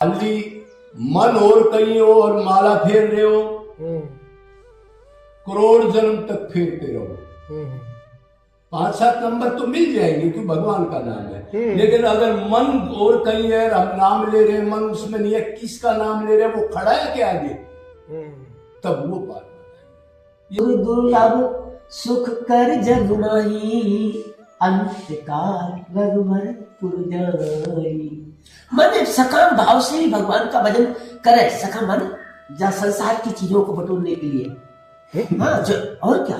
खाली मन और कहीं और माला फेर रहे हो, करोड़ जन्म तक फेरते रहो, 5-7 नंबर तो मिल जाएंगे क्योंकि भगवान का नाम है। लेकिन अगर मन और कहीं है, हम नाम ले रहे हैं, मन उसमें नहीं है, किसका नाम ले रहे हैं, वो खड़ा है क्या आगे, तब वो बात बताएंगे। दुर्लभ सुख कर जग माही, अंतकाल रघुवर पुरजाई। मन सकाम भाव से ही भगवान का भजन करे। सका मन जा संसार की चीजों को बटोरने के लिए, हाँ और क्या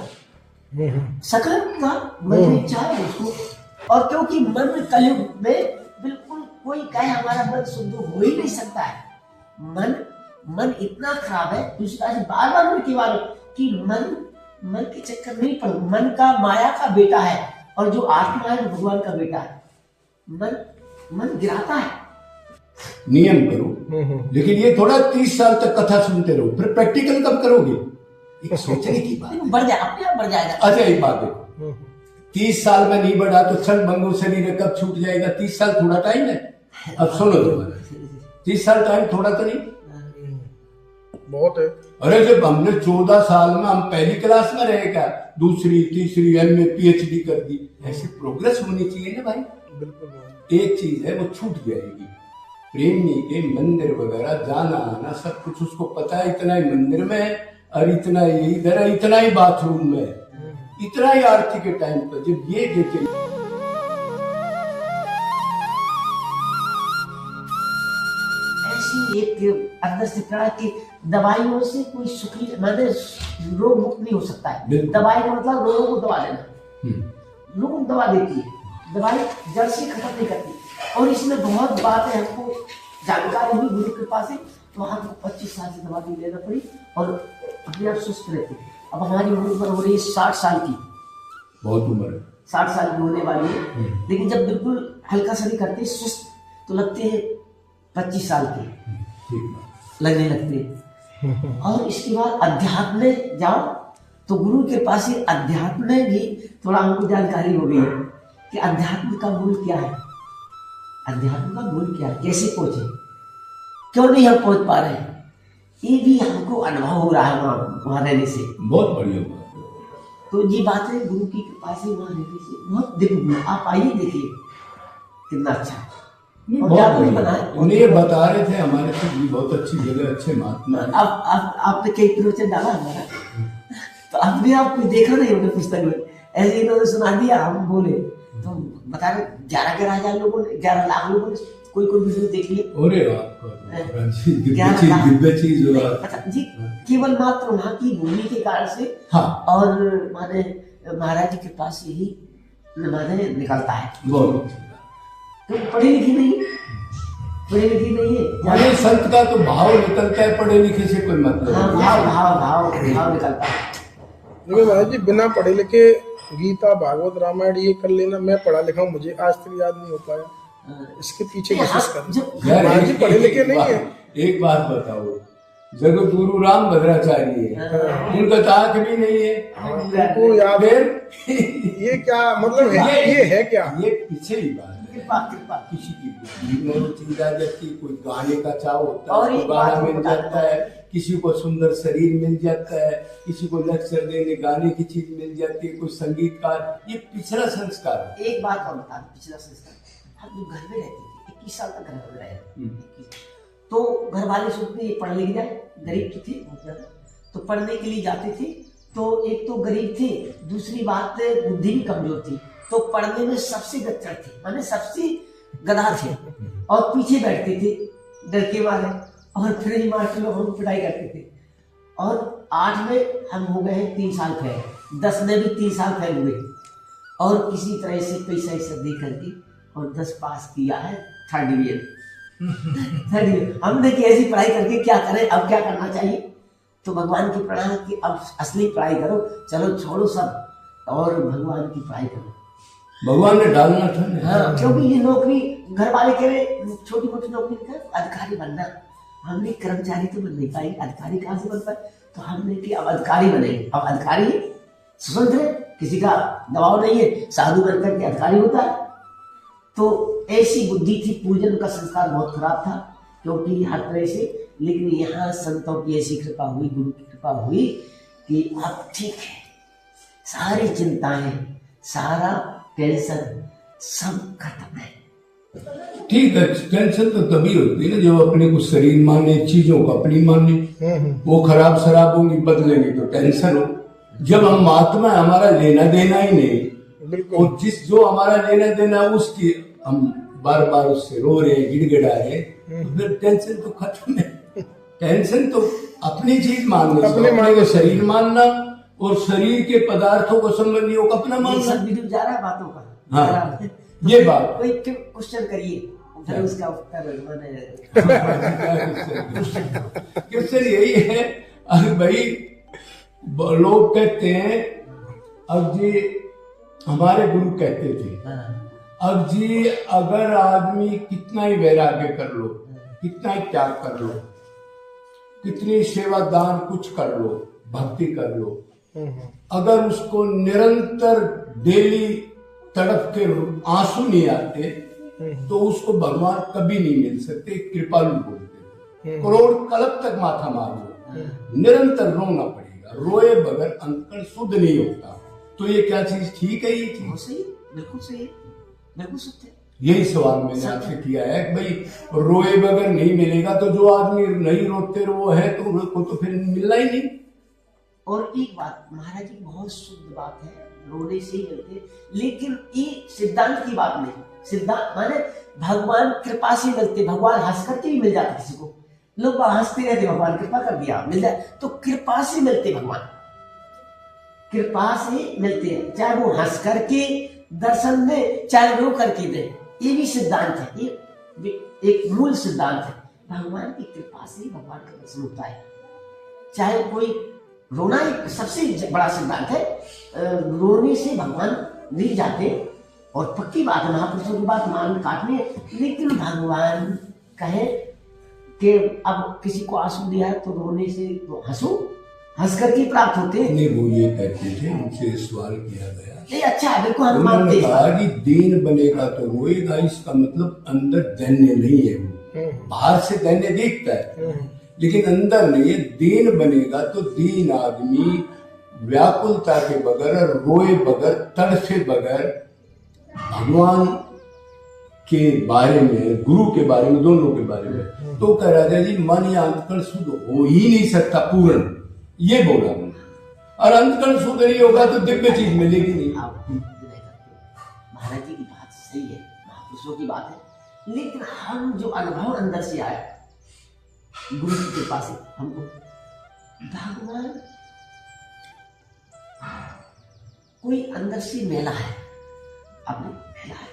सकाम का मन इच्छा है उसको। और क्योंकि मन कलयुग में बिल्कुल कोई कहे हमारा मन शुद्ध हो ही नहीं सकता है। मन इतना खराब है, दूसरा बार बार मन की बात कि मन के चक्कर नहीं पड़ो। मन का माया का बेटा है और जो आत्मा है भगवान का बेटा है। मन गिराता है। नियम करो, लेकिन ये थोड़ा 30 साल तक कथा सुनते रहो, फिर प्रैक्टिकल कब करोगे, एक सोचने की बात बढ़ जाए, अपने आप बढ़ जाएगा। अच्छा एक बात देखो, 30 साल में नहीं बढ़ा तो क्षण भंगुर शरीर कब छूट जाएगा। 30 साल थोड़ा टाइम है। अब सुनो तुम्हारा 30 साल टाइम थोड़ा तो नहीं, बहुत है। अरे जब हमने 14 साल में हम पहली क्लास में रहे क्या, दूसरी तीसरी MA PhD कर दी, ऐसी प्रोग्रेस होनी चाहिए ना भाई। बिल्कुल। एक चीज है वो छूट जाएगी, प्रेमी के मंदिर वगैरह जाना आना सब कुछ उसको पता है, इतना ही मंदिर में है और इतना ही इधर है, इतना ही बाथरूम में है, इतना ही आरती के टाइम पर जब ये देखे। ऐसी एक अंदर से कहा कि दवाइयों से कोई सुखी माने रोग मुक्त नहीं हो सकता है। दवाई का मतलब रोगों को दवा देना, लोगों को दवा देती है, दवाई जड़ से खत्म नहीं करती। और इसमें बहुत बात है, हमको जानकारी हुई गुरु के पास से, तो हमको 25 साल से दवा भी लेना पड़ी और अपने आप सुस्त रहते। अब हमारी उम्र हो रही है 60 साल की, बहुत उम्र है, 60 साल की होने वाली है। लेकिन जब बिल्कुल हल्का सा नहीं करते सुस्त तो लगते हैं 25 साल के लगने लगते हैं। और इसके बाद अध्यात्म में जाओ तो गुरु के पास ही अध्यात्म में भी थोड़ा हमको जानकारी हो गई है कि अध्यात्म का मूल क्या है, अध्यात्म का मूल क्या है, कैसे पहुंचे, क्यों नहीं हम पहुंच पा रहे हैं। ये भी हमको अनुभव हो रहा है वहां रहने से। बहुत बढ़िया बात। तो ये बात है गुरु की कृपा से वहां रहने से बहुत दिव्य। आप आइए देखिए कितना अच्छा है। उन्हें ये बता रहे थे हमारे से भी बहुत अच्छी जगह, अच्छे महात्मा। अब आपने कई प्रवचन डाला हमारा, तो आपने आप कुछ देखा नहीं होगा पुस्तक में, ऐसे इन्होंने सुना दिया, हम बोले तो बता रहे 11,000 लोगों ने, 11 लाख लोगों ने कोई वीडियो देख लिए। दिव्य चीज जी, केवल मात्र वहाँ की भूमि के कारण से। हाँ। और माने महाराज जी के पास यही माने निकलता है। तो पढ़ी लिखी नहीं है, संत का तो भाव निकलता है, पढ़े लिखे से कोई मतलब। हाँ, भाव निकलता है। देखिए महाराज जी, बिना पढ़े लिखे गीता भागवत रामायण ये कर लेना, मैं पढ़ा लिखा हूँ, मुझे आज तक याद नहीं हो पाया। इसके पीछे कोशिश कर महाराज जी पढ़े लिखे नहीं है। एक बात बताओ, जगत गुरु राम भद्राचार्य है, उनका ताक भी नहीं है, उनको याद है। ये क्या मतलब है, ये है क्या, ये पीछे ही बात है। किसी की चीज आ जाती है, कोई गाने का चाव होता है तो गाना मिल जाता है, किसी को सुंदर शरीर मिल जाता है, किसी को लेक्चर देने गाने की चीज मिल जाती है, कोई संगीतकार, ये पिछला संस्कार है। एक बात और बता, पिछला संस्कार, हम जो घर में रहते थे 21 साल तक घर में रहे, तो घर वाले सोचते ये पढ़ लिख जाए, गरीब तो थे बहुत ज्यादा, तो पढ़ने के लिए जाते थे। तो एक तो गरीब थे, दूसरी बात बुद्धि भी कमजोर थी, तो पढ़ने में सबसे गच्चर थे, माने सबसे गधा थे और पीछे बैठते थे डरके वाले, और फिर मास्टर लोग हमको पिटाई करते थे। और 8 में हम हो गए हैं 3 साल फेल, 10 में भी 3 साल फेल हुए, और किसी तरह से पैसा ऐसा दे करके और 10 पास किया है 3rd डिवीजन। हमने कि ऐसी पढ़ाई करके क्या करें, अब क्या करना चाहिए। तो भगवान की प्रणाम की अब असली पढ़ाई करो, चलो छोड़ो सब और भगवान की पढ़ाई करो। भगवान ने डालना था ना। हाँ, क्योंकि ये नौकरी घर वाले कह रहे छोटी मोटी नौकरी कर, अधिकारी बनना। हमने कर्मचारी तो बन नहीं पाई, अधिकारी कहाँ से बन पाए, तो हमने कि अब अधिकारी बनेंगे। अब अधिकारी स्वतंत्र है, किसी का दबाव नहीं है, साधु बनकर के अधिकारी होता है। तो ऐसी बुद्धि थी, पूजन का संस्कार बहुत खराब था। क्योंकि हर तरह से, लेकिन यहाँ संतों की ऐसी कृपा हुई, गुरु की कृपा हुई कि अब ठीक है, सारी चिंताएं, सारा टेंशन सब खत्म है। ठीक है, टेंशन तो तभी होती है ना जब अपने को शरीर माने, चीजों को अपनी माने। वो खराब शराब होंगी, बदलेंगी तो टेंशन हो। जब हम आत्मा, हमारा लेना देना ही नहीं, और जिस जो हमारा लेना देना उसकी हम बार बार उससे रो रहे, गिड़गिड़ा रहे, तो फिर टेंशन तो खत्म है। टेंशन तो अपनी चीज मानना, अपने को शरीर मानना और शरीर के पदार्थों को संबंधियों को अपना मानना। सब वीडियो जा रहा है बातों का। हाँ, ये बात। कोई क्वेश्चन करिए, फिर उसका उत्तर मैंने क्वेश्चन यही है। अरे भाई, लोग कहते हैं, अब जी हमारे गुरु कहते थे, अब जी अगर आदमी कितना ही वैराग्य कर लो, कितना ही त्याग कर लो, कितनी सेवा दान कुछ कर लो, भक्ति कर लो, अगर उसको निरंतर डेली तड़प के आंसू नहीं आते तो उसको भगवान कभी नहीं मिल सकते। कृपालु बोलते, करोड़ कल्प तक माथा मार लो, निरंतर रोना पड़ेगा, रोए बगैर अंतकण शुद्ध नहीं होता। तो ये क्या चीज ठीक है? ये चीज सही, बिल्कुल सही, बिल्कुल सत्य। यही सवाल मैंने आपसे किया है कि भाई रोए बगैर नहीं मिलेगा, तो जो आदमी नहीं रोते वो है तो उसको तो फिर मिलना ही नहीं। और एक बात महाराज जी, बहुत शुद्ध बात है, रोने से ही मिलते, लेकिन ये सिद्धांत की बात नहीं। सिद्धांत माने भगवान कृपा से मिलते, भगवान हंस करके भी मिल जाते किसी को। लोग हंसते रहते, भगवान कृपा कर दिया मिल जाए, तो कृपा से मिलते भगवान, कृपा से मिलते हैं। चाहे वो हंस करके दर्शन दे, चाहे रो करके दे, ये भी सिद्धांत है, ये एक मूल सिद्धांत है। भगवान की कृपा से ही भगवान का दर्शन होता है। चाहे कोई रोना एक सबसे बड़ा सिद्धांत है, रोने से भगवान नहीं जाते। और पक्की बात है, महापुरुषों की बात मान काटने, लेकिन भगवान कहे कि अब किसी को आंसू दिया है तो रोने से तो हंसो, हंस करके प्राप्त होते। नहीं, वो ये कहते थे, उनसे सवाल किया गया, नहीं अच्छा है, बिल्कुल हम मानते हैं। कहा कि दीन बनेगा तो रोएगा, इसका मतलब अंदर दैन्य नहीं है। वो बाहर से दैन्य दिखता है लेकिन अंदर नहीं है। दीन बनेगा तो दीन आदमी व्याकुलता के बगैर, रोए बगैर, तड़फे बगैर भगवान के बारे में, गुरु के बारे में, दोनों के बारे में, तो कह राजा जी मन या अंतकण शुद्ध हो ही नहीं सकता पूर्ण, ये बोला मैंने। और अंतकण शुद्ध नहीं होगा तो दिव्य चीज मिलेगी नहीं। महाराज जी की बात सही है, महापुरुषों की बात है, लेकिन हम जो अनुभव अंदर से आया गुरु की कृपा से हमको, भगवान कोई अंदर से मेला है, आपने मेला है,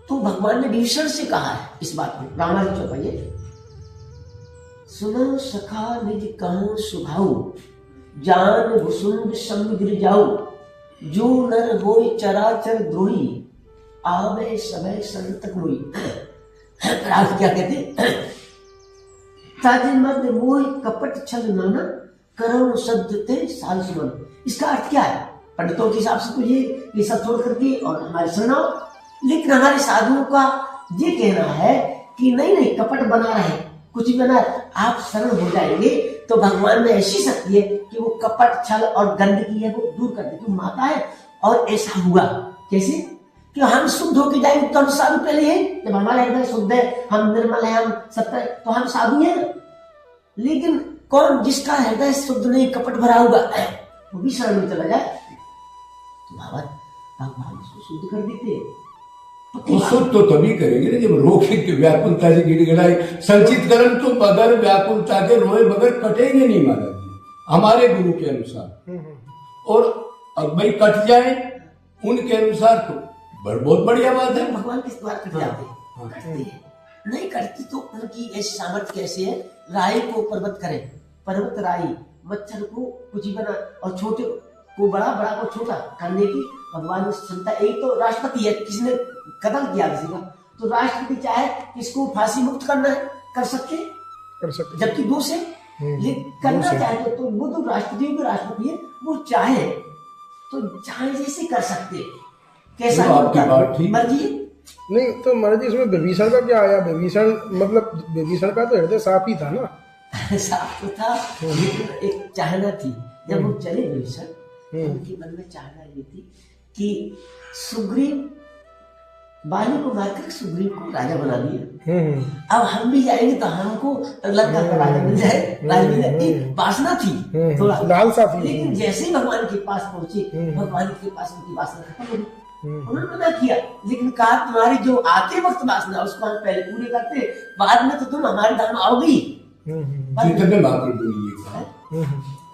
तो भगवान ने विभीषण से कहा है इस बात में। रामायण चौपाइए, सुनो सखा निज कहूं सुभाऊ, जान भुसुंड समुद्र जाऊ, जो नर होय चराचर द्रोही, आवे समय संत कोई। राग क्या कहते? ताजे मद मोह कपट छल नाना, करो शब्द ते साल सुमन। इसका अर्थ क्या है? पंडितों के हिसाब से तो ये सब छोड़ करके और हमारे सुनाओ, लेकिन हमारे साधुओं का ये कहना है कि नहीं नहीं, कपट बना रहे, कुछ भी बना, आप शरण हो जाएंगे तो भगवान में ऐसी शक्ति है कि वो कपट छल और गंदगी है वो दूर कर देती, माता है। और ऐसा हुआ कैसे कि हम शुद्ध होके जाएंगे तो हम साधु पहले हैं, जब हमारा हृदय शुद्ध है, हम निर्मल है, हम सत्य, तो हम साधु हैं। लेकिन कौन जिसका हृदय शुद्ध नहीं, कपट भरा हुआ है, वो भी शरण में चला जाए तो भगवान उसको शुद्ध कर देते हैं। वो शुद्ध तो तभी करेंगे ना जब रोके के व्याकुलता से गिड़गिड़ाए। संचित कर्म तो बगैर व्याकुलता के रोए बगैर कटेंगे नहीं महाराज जी, हमारे गुरु के अनुसार। और अब भाई कट जाए उनके अनुसार तो बहुत बढ़िया बात है। भगवान किस द्वार कट जाते हैं? कटते हैं, नहीं कटती तो उनकी ऐसी सामर्थ्य कैसे है? राई को पर्वत करे, पर्वत राई, मच्छर को कुछ ही बना, और छोटे को बड़ा, बड़ा को छोटा करने की भगवान की क्षमता। एक तो राष्ट्रपति है, किसी ने कत्ल किया किसी का, तो राष्ट्रपति चाहे किसको फांसी मुक्त करना है कर सकते, जबकि दोष है, लेकिन करना चाहे तो वो तो राष्ट्रपतियों के राष्ट्रपति है, वो चाहे तो चाहे जैसे कर सकते। कैसा आपकी बात ठीक, मर्जी, नहीं तो महाराज जी इसमें विभीषण का क्या आया? विभीषण मतलब विभीषण का तो हृदय साफ ही था ना। साफ तो था, लेकिन एक चाहना थी जब वो चले विभीषण, उनके मन में चाहना ये थी कि सुग्रीव, बाली को मारकर सुग्रीव को राजा बना दिया, अब हम भी जाएंगे तो हमको लंका का राजा मिल जाए, राजा मिल जाए, एक वासना थी, थोड़ा लालसा थी। लेकिन जैसे ही भगवान के पास पहुंचे, भगवान के पास उनकी वासना खत्म हो गई। उन्होंने मना किया, लेकिन कहा तुम्हारी जो आते वक्त वासना उसको हम पहले पूरे करते, बाद में तो तुम हमारे धाम आओगी। चैतन्य महाप्रभु ने ये कहा,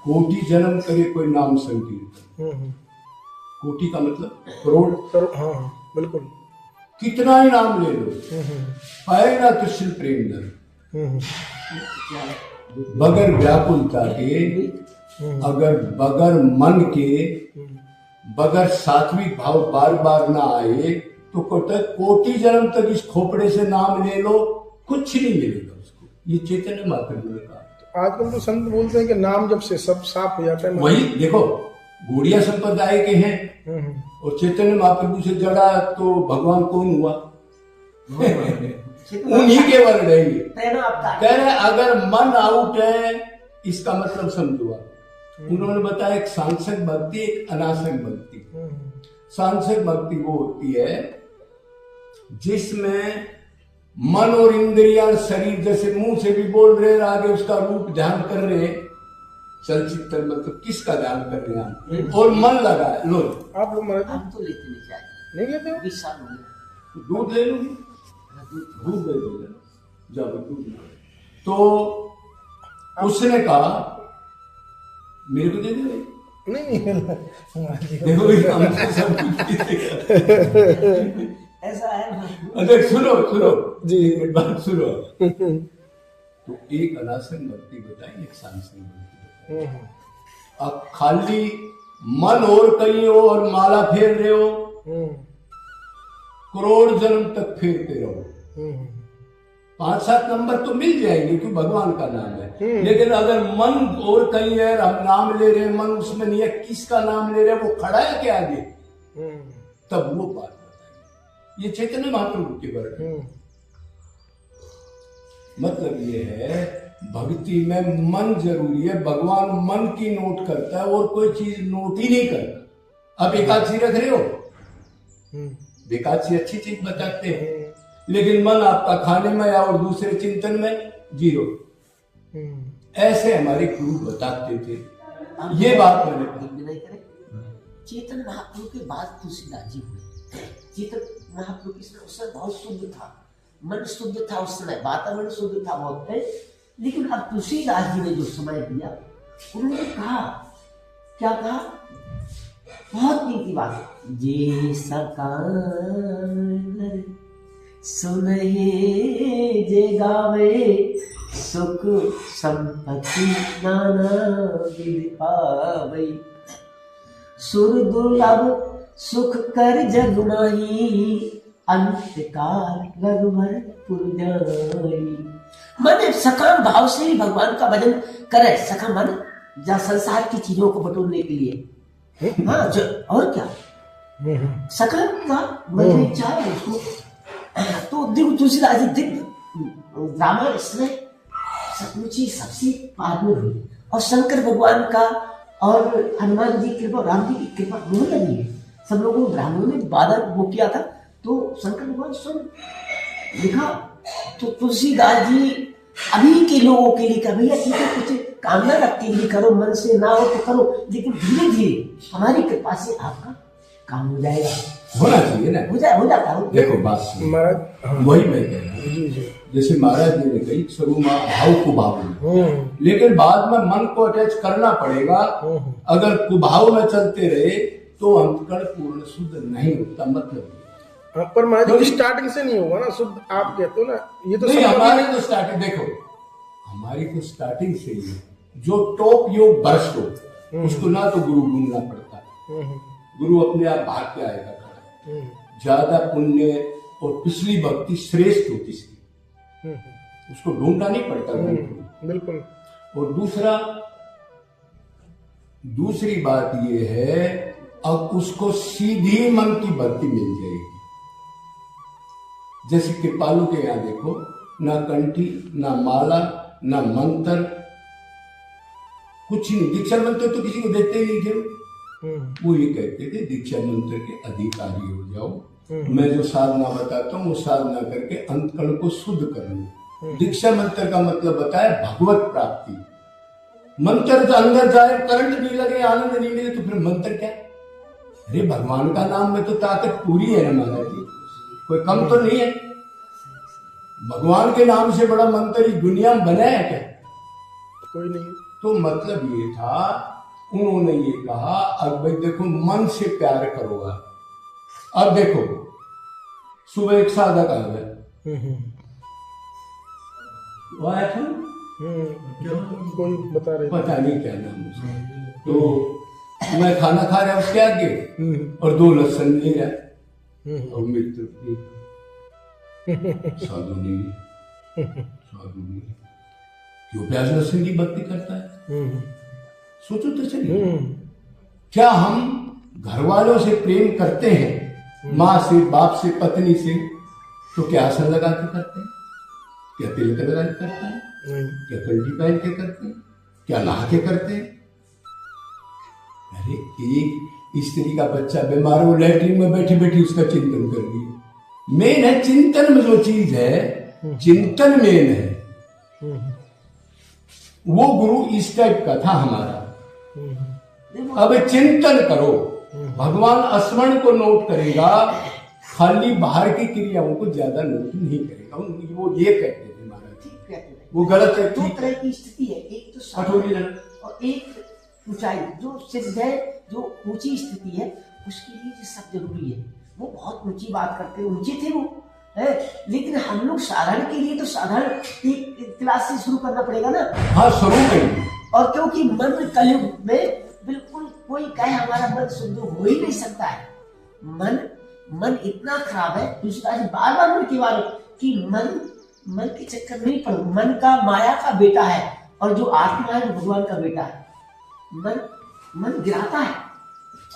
कोटि जन्म करे कोई नाम संकीर्तन। कोटि का मतलब करोड़। हाँ बिल्कुल। कितना ही नाम ले लो, पाएगा कृष्ण प्रेम दर बगैर व्याकुलता के, अगर बगैर मन के, बगैर सात्विक भाव बार बार ना आए तो कोटि जन्म तक इस खोपड़े से नाम ले लो, कुछ नहीं मिलेगा उसको। ये चैतन्य महाप्रभु ने कहा। आजकल तो संत बोलते हैं कि नाम जब से सब साफ हो जाता है। वही देखो, गौड़िया संप्रदाय के हैं और चैतन्य महाप्रभु से जड़ा तो भगवान कौन हुआ? उन्हीं के वर्ण रहेंगे। कह रहे अगर मन आउट है, इसका मतलब समझो। उन्होंने बताया एक सांसक भक्ति, एक अनासक भक्ति। सांसक भक्ति वो होती है जिसमें मन और इंद्रियां, शरीर जैसे मुंह से भी बोल रहे हैं, आगे उसका रूप ध्यान कर रहे हैं, चलचित्र मतलब किसका ध्यान कर रहे हैं और मन लगा है। लो आप लोग महाराज हम तो लेते नहीं चाय, नहीं लेते हो? 20 साल हो गए। दूध ले लूंगी, दूध दे दो, जाओ दूध ले। तो उसने कहा मेरे को दे दे। नहीं देखो ऐसा है। अरे सुनो जी, एक बात सुनो। तो एक अनासन भक्ति बताई, एक सांसन भक्ति बताई। अब खाली मन और कहीं हो और माला फेर रहे हो, करोड़ जन्म तक फेरते रहो, 5-7 नंबर तो मिल जाएंगे क्योंकि भगवान का नाम है। लेकिन अगर मन और कहीं है, हम नाम ले रहे हैं, मन उसमें नहीं है, किसका नाम ले रहे हैं, वो खड़ा है के आगे, तब वो बात बताएंगे। ये चैतन्य महाप्रभु के वर्ड है। मतलब ये है भक्ति में मन जरूरी है। भगवान मन की नोट करता है और कोई चीज नोट ही नहीं करता। अब एकादशी रख रहे हो, एकादशी अच्छी चीज बताते हैं, लेकिन मन आपका खाने में या और दूसरे चिंतन में जीरो। ऐसे हमारे गुरु बताते थे। ये बात मैंने नहीं करे। चेतन महाप्रभु के बाद तुलसीदास जी हुए। चेतन महाप्रभु की समय उस समय बहुत शुद्ध था, मन शुद्ध था, उस समय वातावरण शुद्ध था बहुत है। लेकिन अब तुलसीदास जी ने जो समय दिया, उन्होंने कहा, क्या कहा, बहुत कीमती बात, जे सकार सुनहि जे गावे, सुख संपत्ति नाना विधि पावै, सुर दुर्लभ सुख कर जग माही, अंतकाल रघुवरपुर जाई। मन सकाम भाव से ही भगवान का भजन करे। सकाम मन जहाँ संसार की चीजों को बटोरने के लिए, हाँ और क्या, सकाम का मन इच्छा है उसको। तो देखो तुलसीदास जी दिव्य रामायण इसमें सचमुच ही सबसे बाद में हुई, और शंकर भगवान का और हनुमान जी की कृपा, राम जी की कृपा दोनों लगी है। सब लोगों को ब्राह्मणों ने बादल वो किया था, तो शंकर भगवान स्वयं लिखा। तो तुलसीदास जी अभी के लोगों के लिए भैया ठीक है, कुछ कामना रख के लिए करो, मन से ना हो तो करो, लेकिन धीरे धीरे हमारी कृपा से आपका काम हो जाएगा। होना चाहिए ना, हो जाता है। देखो बात महाराज, वही मैं कह रहा हूँ। जैसे महाराज जी ने कही स्वरूप भाव कुभाव, लेकिन बाद में मन को अटैच करना पड़ेगा। अगर कुभाव में चलते रहे तो अंतकरण पूर्ण शुद्ध नहीं होता। मतलब पर महाराज स्टार्टिंग से नहीं होगा ना शुद्ध, आप कहते हो ना, ये तो नहीं, हमारी तो स्टार्टिंग देखो, हमारी तो स्टार्टिंग से ही जो टॉप योग बर्स्ट हो, उसको ना तो गुरु ढूंढना पड़ता है, गुरु अपने आप भाग के आएगा खड़ा। ज्यादा पुण्य और पिछली भक्ति श्रेष्ठ होती इसकी, उसको ढूंढना नहीं पड़ता। बिल्कुल। और दूसरी बात ये है, अब उसको सीधी मन की भक्ति मिल जाएगी। जैसे कृपालु के यहाँ देखो, ना कंठी, ना माला, ना मंत्र, कुछ नहीं। दीक्षा मंत्र तो किसी को देते ही नहीं थे। वो ये कहते थे दीक्षा मंत्र के अधिकारी हो जाओ, मैं जो साधना बताता हूँ वो साधना करके अंतकरण को शुद्ध कर लो। दीक्षा मंत्र का मतलब बताया भगवत प्राप्ति। मंत्र तो अंदर जाए, करंट नहीं लगे, आनंद नहीं मिले, तो फिर मंत्र क्या? अरे भगवान का नाम में तो ताकत पूरी है ना महाराज जी, कोई कम तो नहीं है। भगवान के नाम से बड़ा मंत्र इस दुनिया में बना है क्या? कोई नहीं। तो मतलब ये था, उन्होंने ये कहा अब भाई देखो मन से प्यार करो। अब देखो सुबह एक साधक आ गया, वो आया था कोई बता रहे, पता नहीं क्या नाम उसका, तो मैं खाना खा रहा उसके आगे और 2 लहसुन ले रहा और मेरी तरफ साधु नहीं क्यों प्याज लहसुन की भक्ति करता है? सोचो तो चलिए, क्या हम घर वालों से प्रेम करते हैं, माँ से, बाप से, पत्नी से, तो क्या आसन लगा के करते हैं? क्या तिलक लगा के करते हैं? क्या कंठी पहन के करते हैं? क्या नहा के करते हैं? अरे एक स्त्री का बच्चा बीमार हो, लैट्रिन में बैठी बैठी उसका चिंतन कर रही है। मेन है चिंतन में जो चीज है, चिंतन मेन है। वो गुरु इस टाइप का था हमारा। अब चिंतन करो, भगवान स्मरण को नोट करेगा, खाली बाहर की क्रियाओं को ज्यादा नोट नहीं करेगा। वो ये कहते थे महाराज, वो गलत है। 2 तरह की स्थिति है, एक तो साधारण और एक ऊंचाई। जो सिद्ध है, जो ऊंची स्थिति है, उसके लिए ये सब जरूरी है। वो बहुत ऊंची बात करते हैं, ऊंचे थे वो है, लेकिन हम लोग साधारण के लिए तो साधारण एक क्लास से शुरू करना पड़ेगा ना। हाँ, शुरू करेंगे। और क्योंकि मन कलयुग में बिल्कुल कोई कहे हमारा मन शुद्ध हो ही नहीं सकता है। मन इतना खराब है, बार बार मन के बारे कि मन के चक्कर में नहीं पड़ो। मन का माया का बेटा है, और जो आत्मा है वो भगवान का बेटा है। मन गिराता है।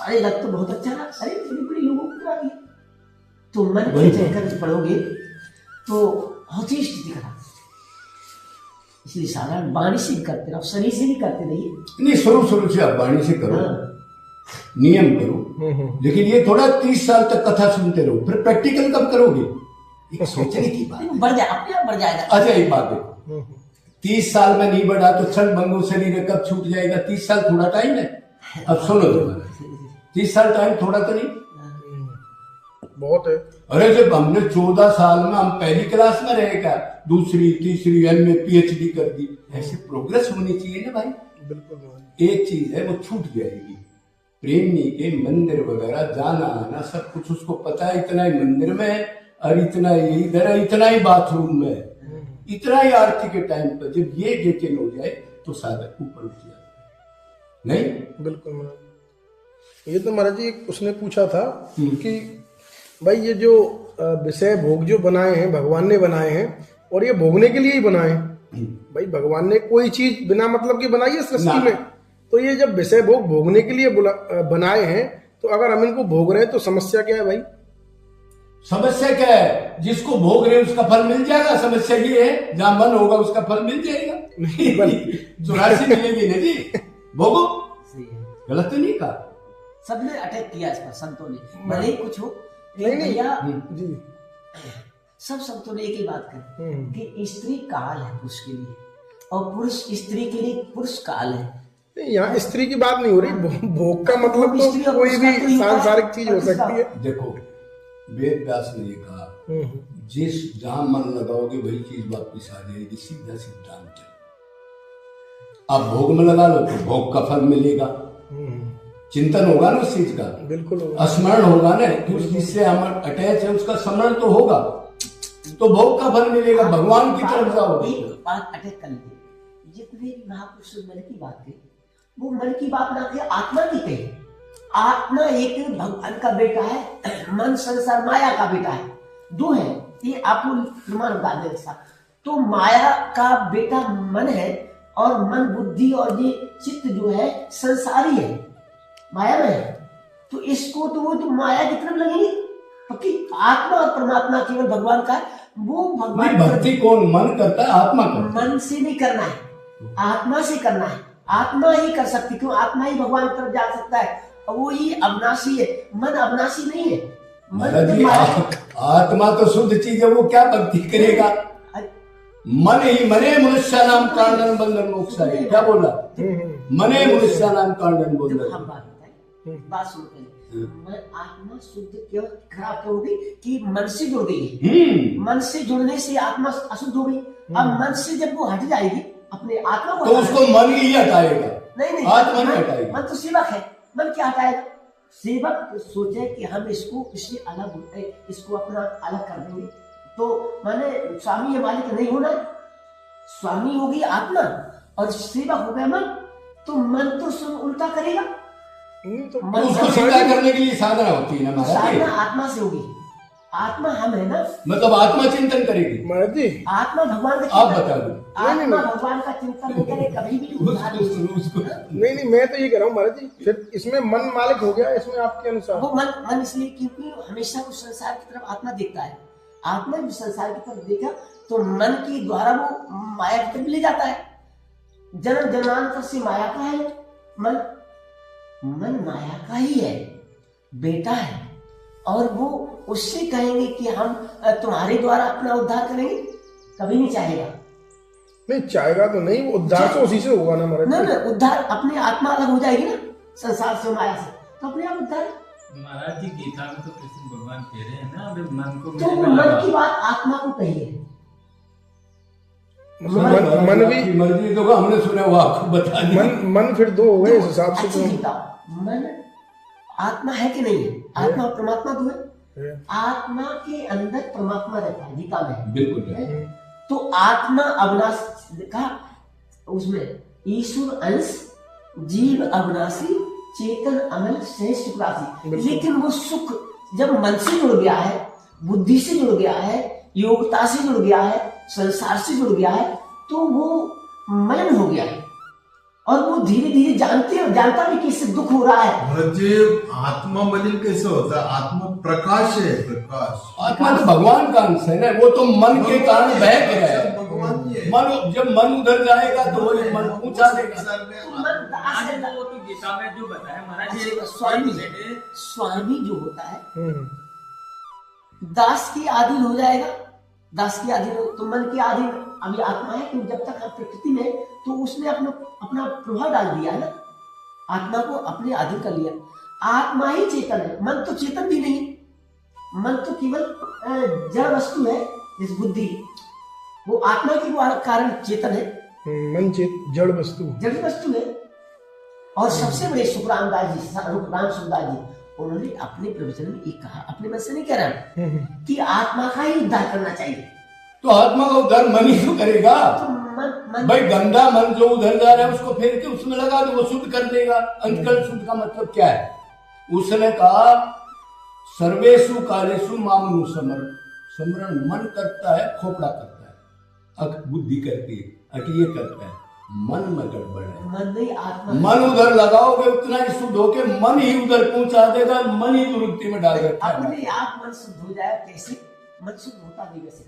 अरे लग तो बहुत अच्छा रहा, अरे बड़ी बड़ी लोगों को गिरा दिया। तो मन के चक्कर में पड़ोगे तो बहुत ही स्थिति खराब। इसलिए साधारण वाणी से भी करते रहो, शरीर से भी करते नहीं। शुरू से आप वाणी से करो, नियम करो, लेकिन ये थोड़ा 30 साल तक कथा सुनते रहो, फिर प्रैक्टिकल कब करोगे? एक सोचने की बात बढ़ जाए, अपने आप बढ़ जाएगा। अच्छा एक बात देखो, 30 साल में नहीं बढ़ा तो क्षण भंगुर शरीर कब छूट जाएगा? 30 साल थोड़ा टाइम है। अब सुनो, 30 साल टाइम थोड़ा तो नहीं, बहुत है। अरे जब हमने 14 साल में हम पहली क्लास में रहे क्या, दूसरी तीसरी एमए PhD कर दी, ऐसे प्रोग्रेस होनी चाहिए ना भाई। बिल्कुल। एक चीज है वो छूट जाएगी, प्रेमी के मंदिर वगैरह जाना आना सब कुछ उसको पता है, इतना ही मंदिर में है और इतना ही इधर है, इतना ही बाथरूम में है, इतना ही आरती के टाइम पर। जब ये गेटिन हो जाए तो साधक ऊपर उठ जाए। नहीं, बिल्कुल। ये तो महाराज जी उसने पूछा था कि भाई ये जो विषय भोग जो बनाए हैं भगवान ने बनाए हैं, और ये भोगने के लिए ही बनाए हैं। भाई भगवान ने कोई चीज बिना मतलब की बनाई है सृष्टि में, तो ये जब विषय भोग भोगने के लिए बनाए हैं, तो अगर हम इनको भोग रहे हैं तो समस्या क्या है भाई? समस्या क्या है? जिसको भोग रहे उसका फल मिल जाएगा। समस्या ये है जहां मन होगा उसका फल मिल जाएगा। 84 मिलेगी ना जी, भोगो। गलत तो नहीं कहा, सबने अटैक किया इस पर, संतों ने, भले ही कुछ हो। नहीं भैया जी, सब संतों ने एक ही बात कही कि स्त्री काल है पुरुष के लिए, और पुरुष स्त्री के लिए पुरुष काल है। यहाँ स्त्री की बात नहीं हो रही, भोग का मतलब तो कोई भी सांसारिक चीज हो सकती है। देखो वेद व्यास ने ये कहा, जिस जहां मन लगाओगे वही चीज वापिस आ जाएगी, सीधा सिद्धांत है। आप भोग में लगा लो तो भोग का फल मिलेगा, चिंतन होगा ना उस चीज का, बिल्कुल स्मरण होगा ना, तो जिससे हम अटैच है उसका स्मरण तो होगा, तो भोग का फल मिलेगा, भगवान की तरफ जाओगे। बात अटैक कर लीजिए, जितने भी महापुरुष मन की बात कही, वो मन की बात ना कही, आत्मा की कही। आत्मा एक भगवान का बेटा है, मन संसार माया का बेटा है, 2 है। ये आपको प्रमाण बता दे ऐसा। तो माया का बेटा मन है, और मन बुद्धि और ये चित्त जो है संसारी है, माया में है। तो इसको तो वो तो माया की तरफ लगेगी, क्योंकि आत्मा और परमात्मा केवल भगवान का है। वो नहीं, भगवान भक्ति कौन मन करता है? आत्मा करता है। मन से नहीं करना है, आत्मा से करना है। आत्मा ही कर सकती, क्यों? आत्मा ही भगवान की तरफ जा सकता है, और वो ही अविनाशी है। मन अविनाशी नहीं है। महाराज मन जी, आत्मा तो शुद्ध चीज है, वो क्या भक्ति करेगा? मन ही मने मनुष्य नाम कांडन बंधन मोक्ष है, क्या बोला? मने मनुष्य नाम कांडन जब बंधन। हम बात बताएं, बात सुन पहले। मन आत्मा शुद्ध क्यों खराब क्यों हो गई? कि मन से जुड़ गई है। मन से जुड़ने से आत्मा अशुद्ध हो गई। अब मन से जब वो हट जाएगी, अपने आत्मा को तो उसको मन ही हटाएगा, नहीं, आत्मा नहीं हटाएगी। मन तो सेवक है, मन क्या हटाएगा? सेवक सोचे कि हम इससे अलग, इसको अपना अलग कर देंगे, तो माने स्वामी या मालिक नहीं होना। स्वामी होगी आत्मा और सेवक हो गया मन, तो मन तो सब उल्टा करेगा। तो मन उसको सीधा करने के लिए साधना होती है ना महाराज साधना जी? आत्मा से होगी। आत्मा हम है ना, मतलब आत्मा चिंतन करेगी। महाराज जी, आत्मा भगवान का आप चिंतन- बता दो। आत्मा भगवान का चिंतन नहीं करे कभी भी उद्धार नहीं होगा। उसको नहीं, मैं तो ये कह रहा हूँ महाराज जी, फिर इसमें मन मालिक हो गया, इसमें आपके अनुसार? वो मन इसलिए क्योंकि हमेशा उस संसार की तरफ आत्मा देखता है। आत्मा भी संसार की तरफ देखा तो मन के द्वारा वो माया की तरफ ले जाता है। जन्म जन्मांतर से माया का है मन। मन माया का ही है, बेटा है, और वो उससे कहेंगे कि हम तुम्हारे द्वारा अपना उद्धार करेंगे, कभी नहीं चाहेगा। नहीं चाहेगा तो नहीं, वो उद्धार तो उसी से होगा ना महाराज ना जी। ना, उद्धार अपने आत्मा अलग हो जाएगी ना संसार से, माया से, तो अपने आप उद्धार। महाराज जी गीता में तो कृष्ण भगवान कह रहे हैं ना, अबे मन को तो मेरे में मन लगा। की बात आत्मा को कही है। मन भी, आपकी मर्जी तो हमने सुना हुआ, आपको बता दिया। मन फिर दो हो गए इस हिसाब से। अच्छी गीता, मन आत्मा है कि नहीं है? आत्मा और परमात्मा दो है। आत्मा के अंदर परमात्मा रहता है, गीता में है। बिल्कुल है। तो आत्मा अविनाशी का, उसमें ईश्वर अंश, जीव अविनाशी, चेतन अमल, सहज सुखराशि। लेकिन वो सुख जब मन से जुड़ गया है, बुद्धि से जुड़ गया है, योग्यता से जुड़ गया है, संसार से जुड़ गया है, तो वो मलिन हो गया है। और वो धीरे धीरे जानता भी कि इससे दुख हो रहा है। मुझे आत्मा मलिन कैसे होता है? आत्मा प्रकाश है, प्रकाश। आत्मा तो भगवान का अंश है ना, वो तो मन के कारण बह के है। भगवान ही है। मन जब मन उधर जाएगा तो वो मन ऊंचा देगा। तो मन दास आज है। वो तो गीता में जो बताया महाराज जी, अच्छा, स्वामी जो होता है दास की अधीन हो जाएगा। दास की अधीन हो तो मन की अधीन अभी आत्मा है, क्योंकि जब तक हम प्रकृति में, तो उसने अपना प्रभाव डाल दिया है ना, आत्मा को अपने अधीन कर लिया। आत्मा ही चेतन है, मन तो चेतन भी नहीं। मन तो केवल जड़ वस्तु है, जिस बुद्धि, वो आत्मा के कारण चेतन है, मन जड़ वस्तु। जड़ वस्तु है। और सबसे बड़े सुखरामदास जी, राम सुखदास जी, उन्होंने अपने प्रवचन में एक कहा, अपने मन से नहीं कह रहा, कि आत्मा का ही उद्धार करना चाहिए। तो आत्मा का उद्धार मन ही तो करेगा। तो मन भाई गंदा मन जो उधर जा रहा है उसको फेर के उसमें लगा दो, वो शुद्ध कर देगा। अंतकल शुद्ध का मतलब क्या है? उसने कहा सर्वेशु कालेशु मामनु समरण। मन करता है, खोपड़ा करता है, अक बुद्धि करती है, अक ये करता है, मन में गड़बड़ है। मन नहीं, आत्मा। मन उधर लगाओगे उतना ही शुद्ध होके मन ही उधर पहुंचा देगा, मन ही दुरुक्ति में डाल देता है। अपने आप मन शुद्ध हो जाए, कैसे? मन शुद्ध होता नहीं वैसे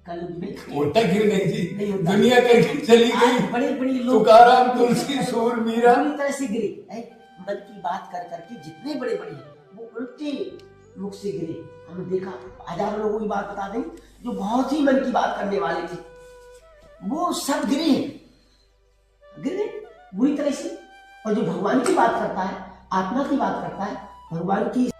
कलयुग में। होता क्यों नहीं जी? नहीं होता। दुनिया करके चली आज गई। बड़े बड़े लोग तुकाराम, तुलसी, सूर, मीरा पूरी तरह से गिरे है। मन की बात कर करके जितने बड़े बड़े हैं, वो उल्टे मुख से गिरे। हमने देखा, हजारों लोगों की बात बता दें जो बहुत ही मन की बात करने वाले थे, वो सब गिरे बुरी तरह से। और जो भगवान की बात करता है, आत्मा की बात करता है, भगवान की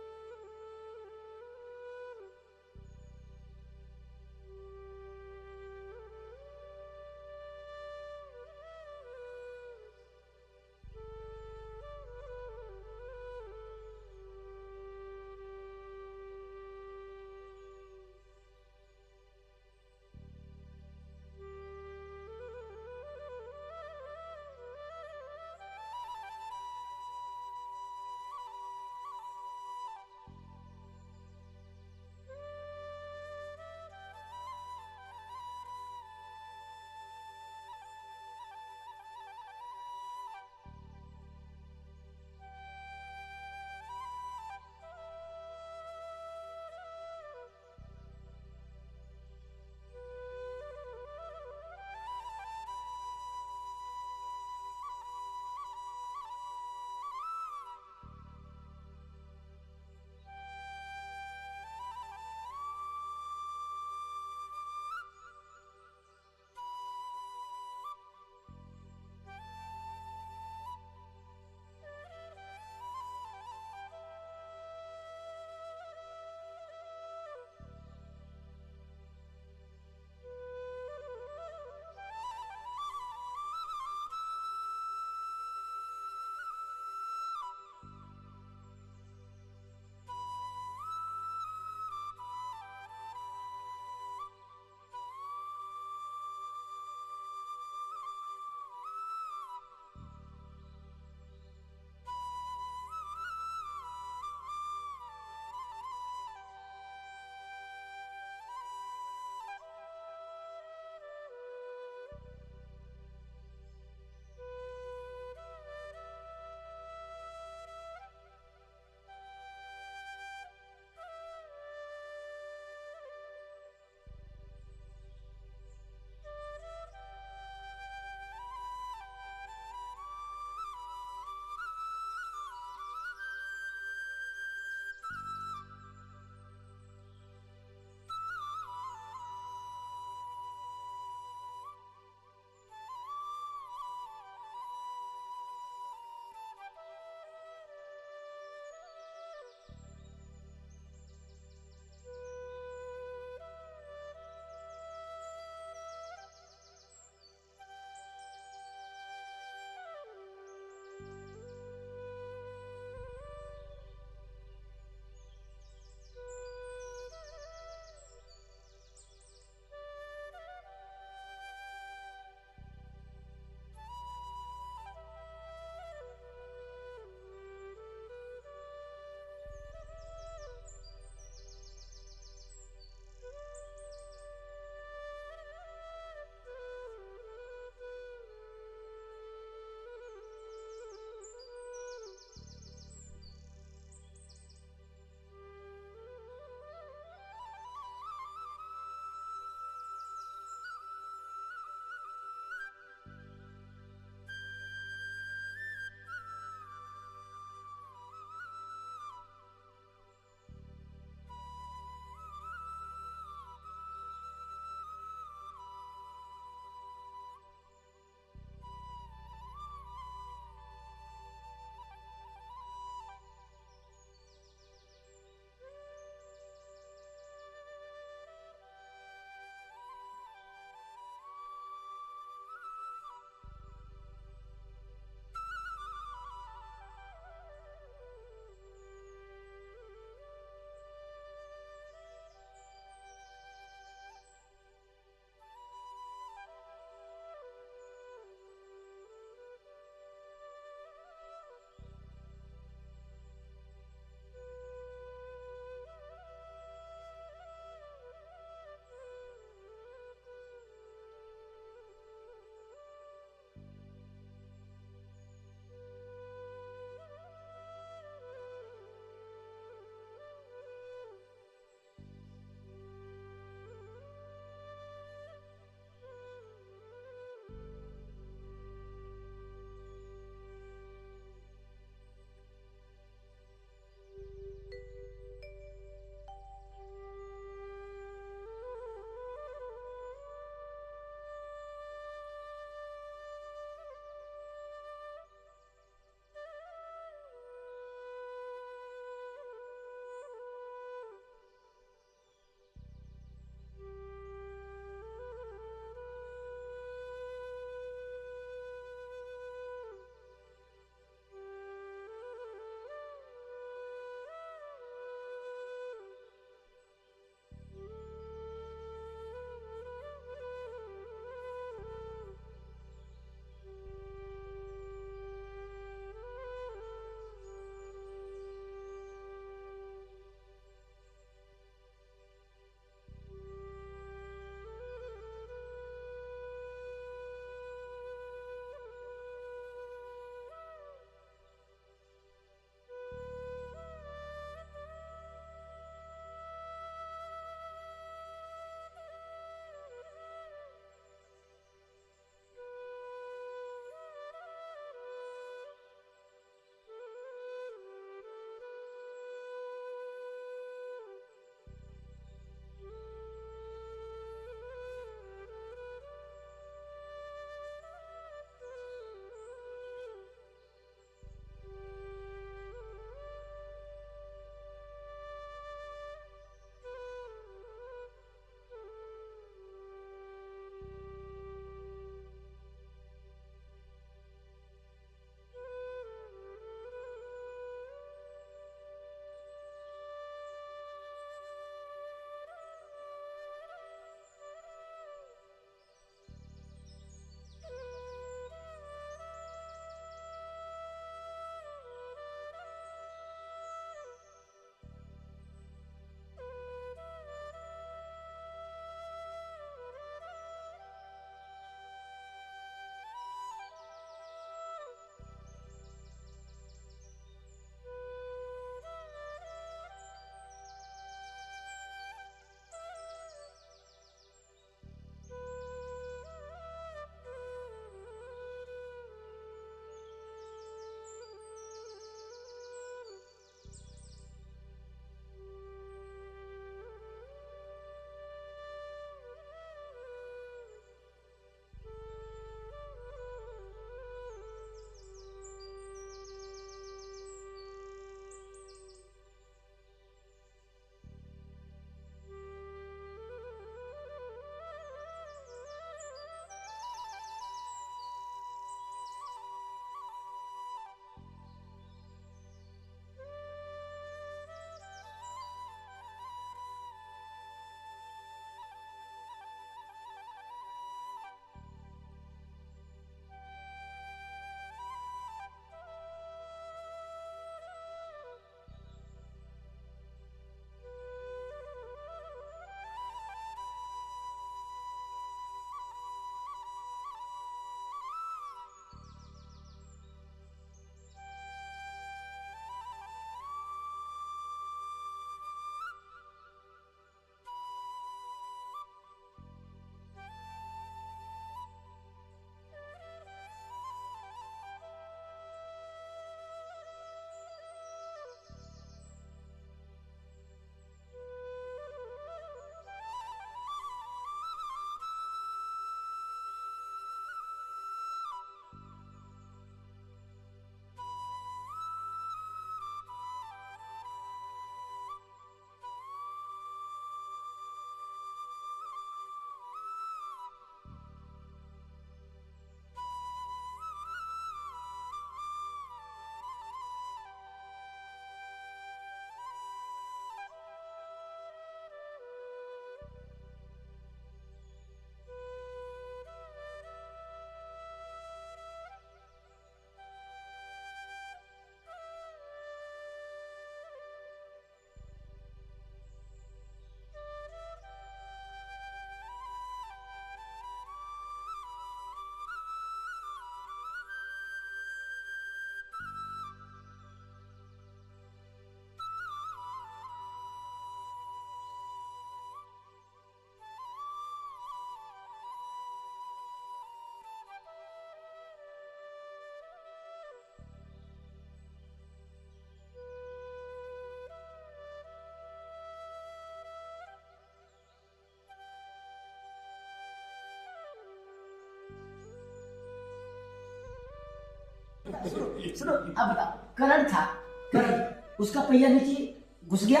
सुनो अब बताओ, करण था, करण उसका पहिया नीचे घुस गया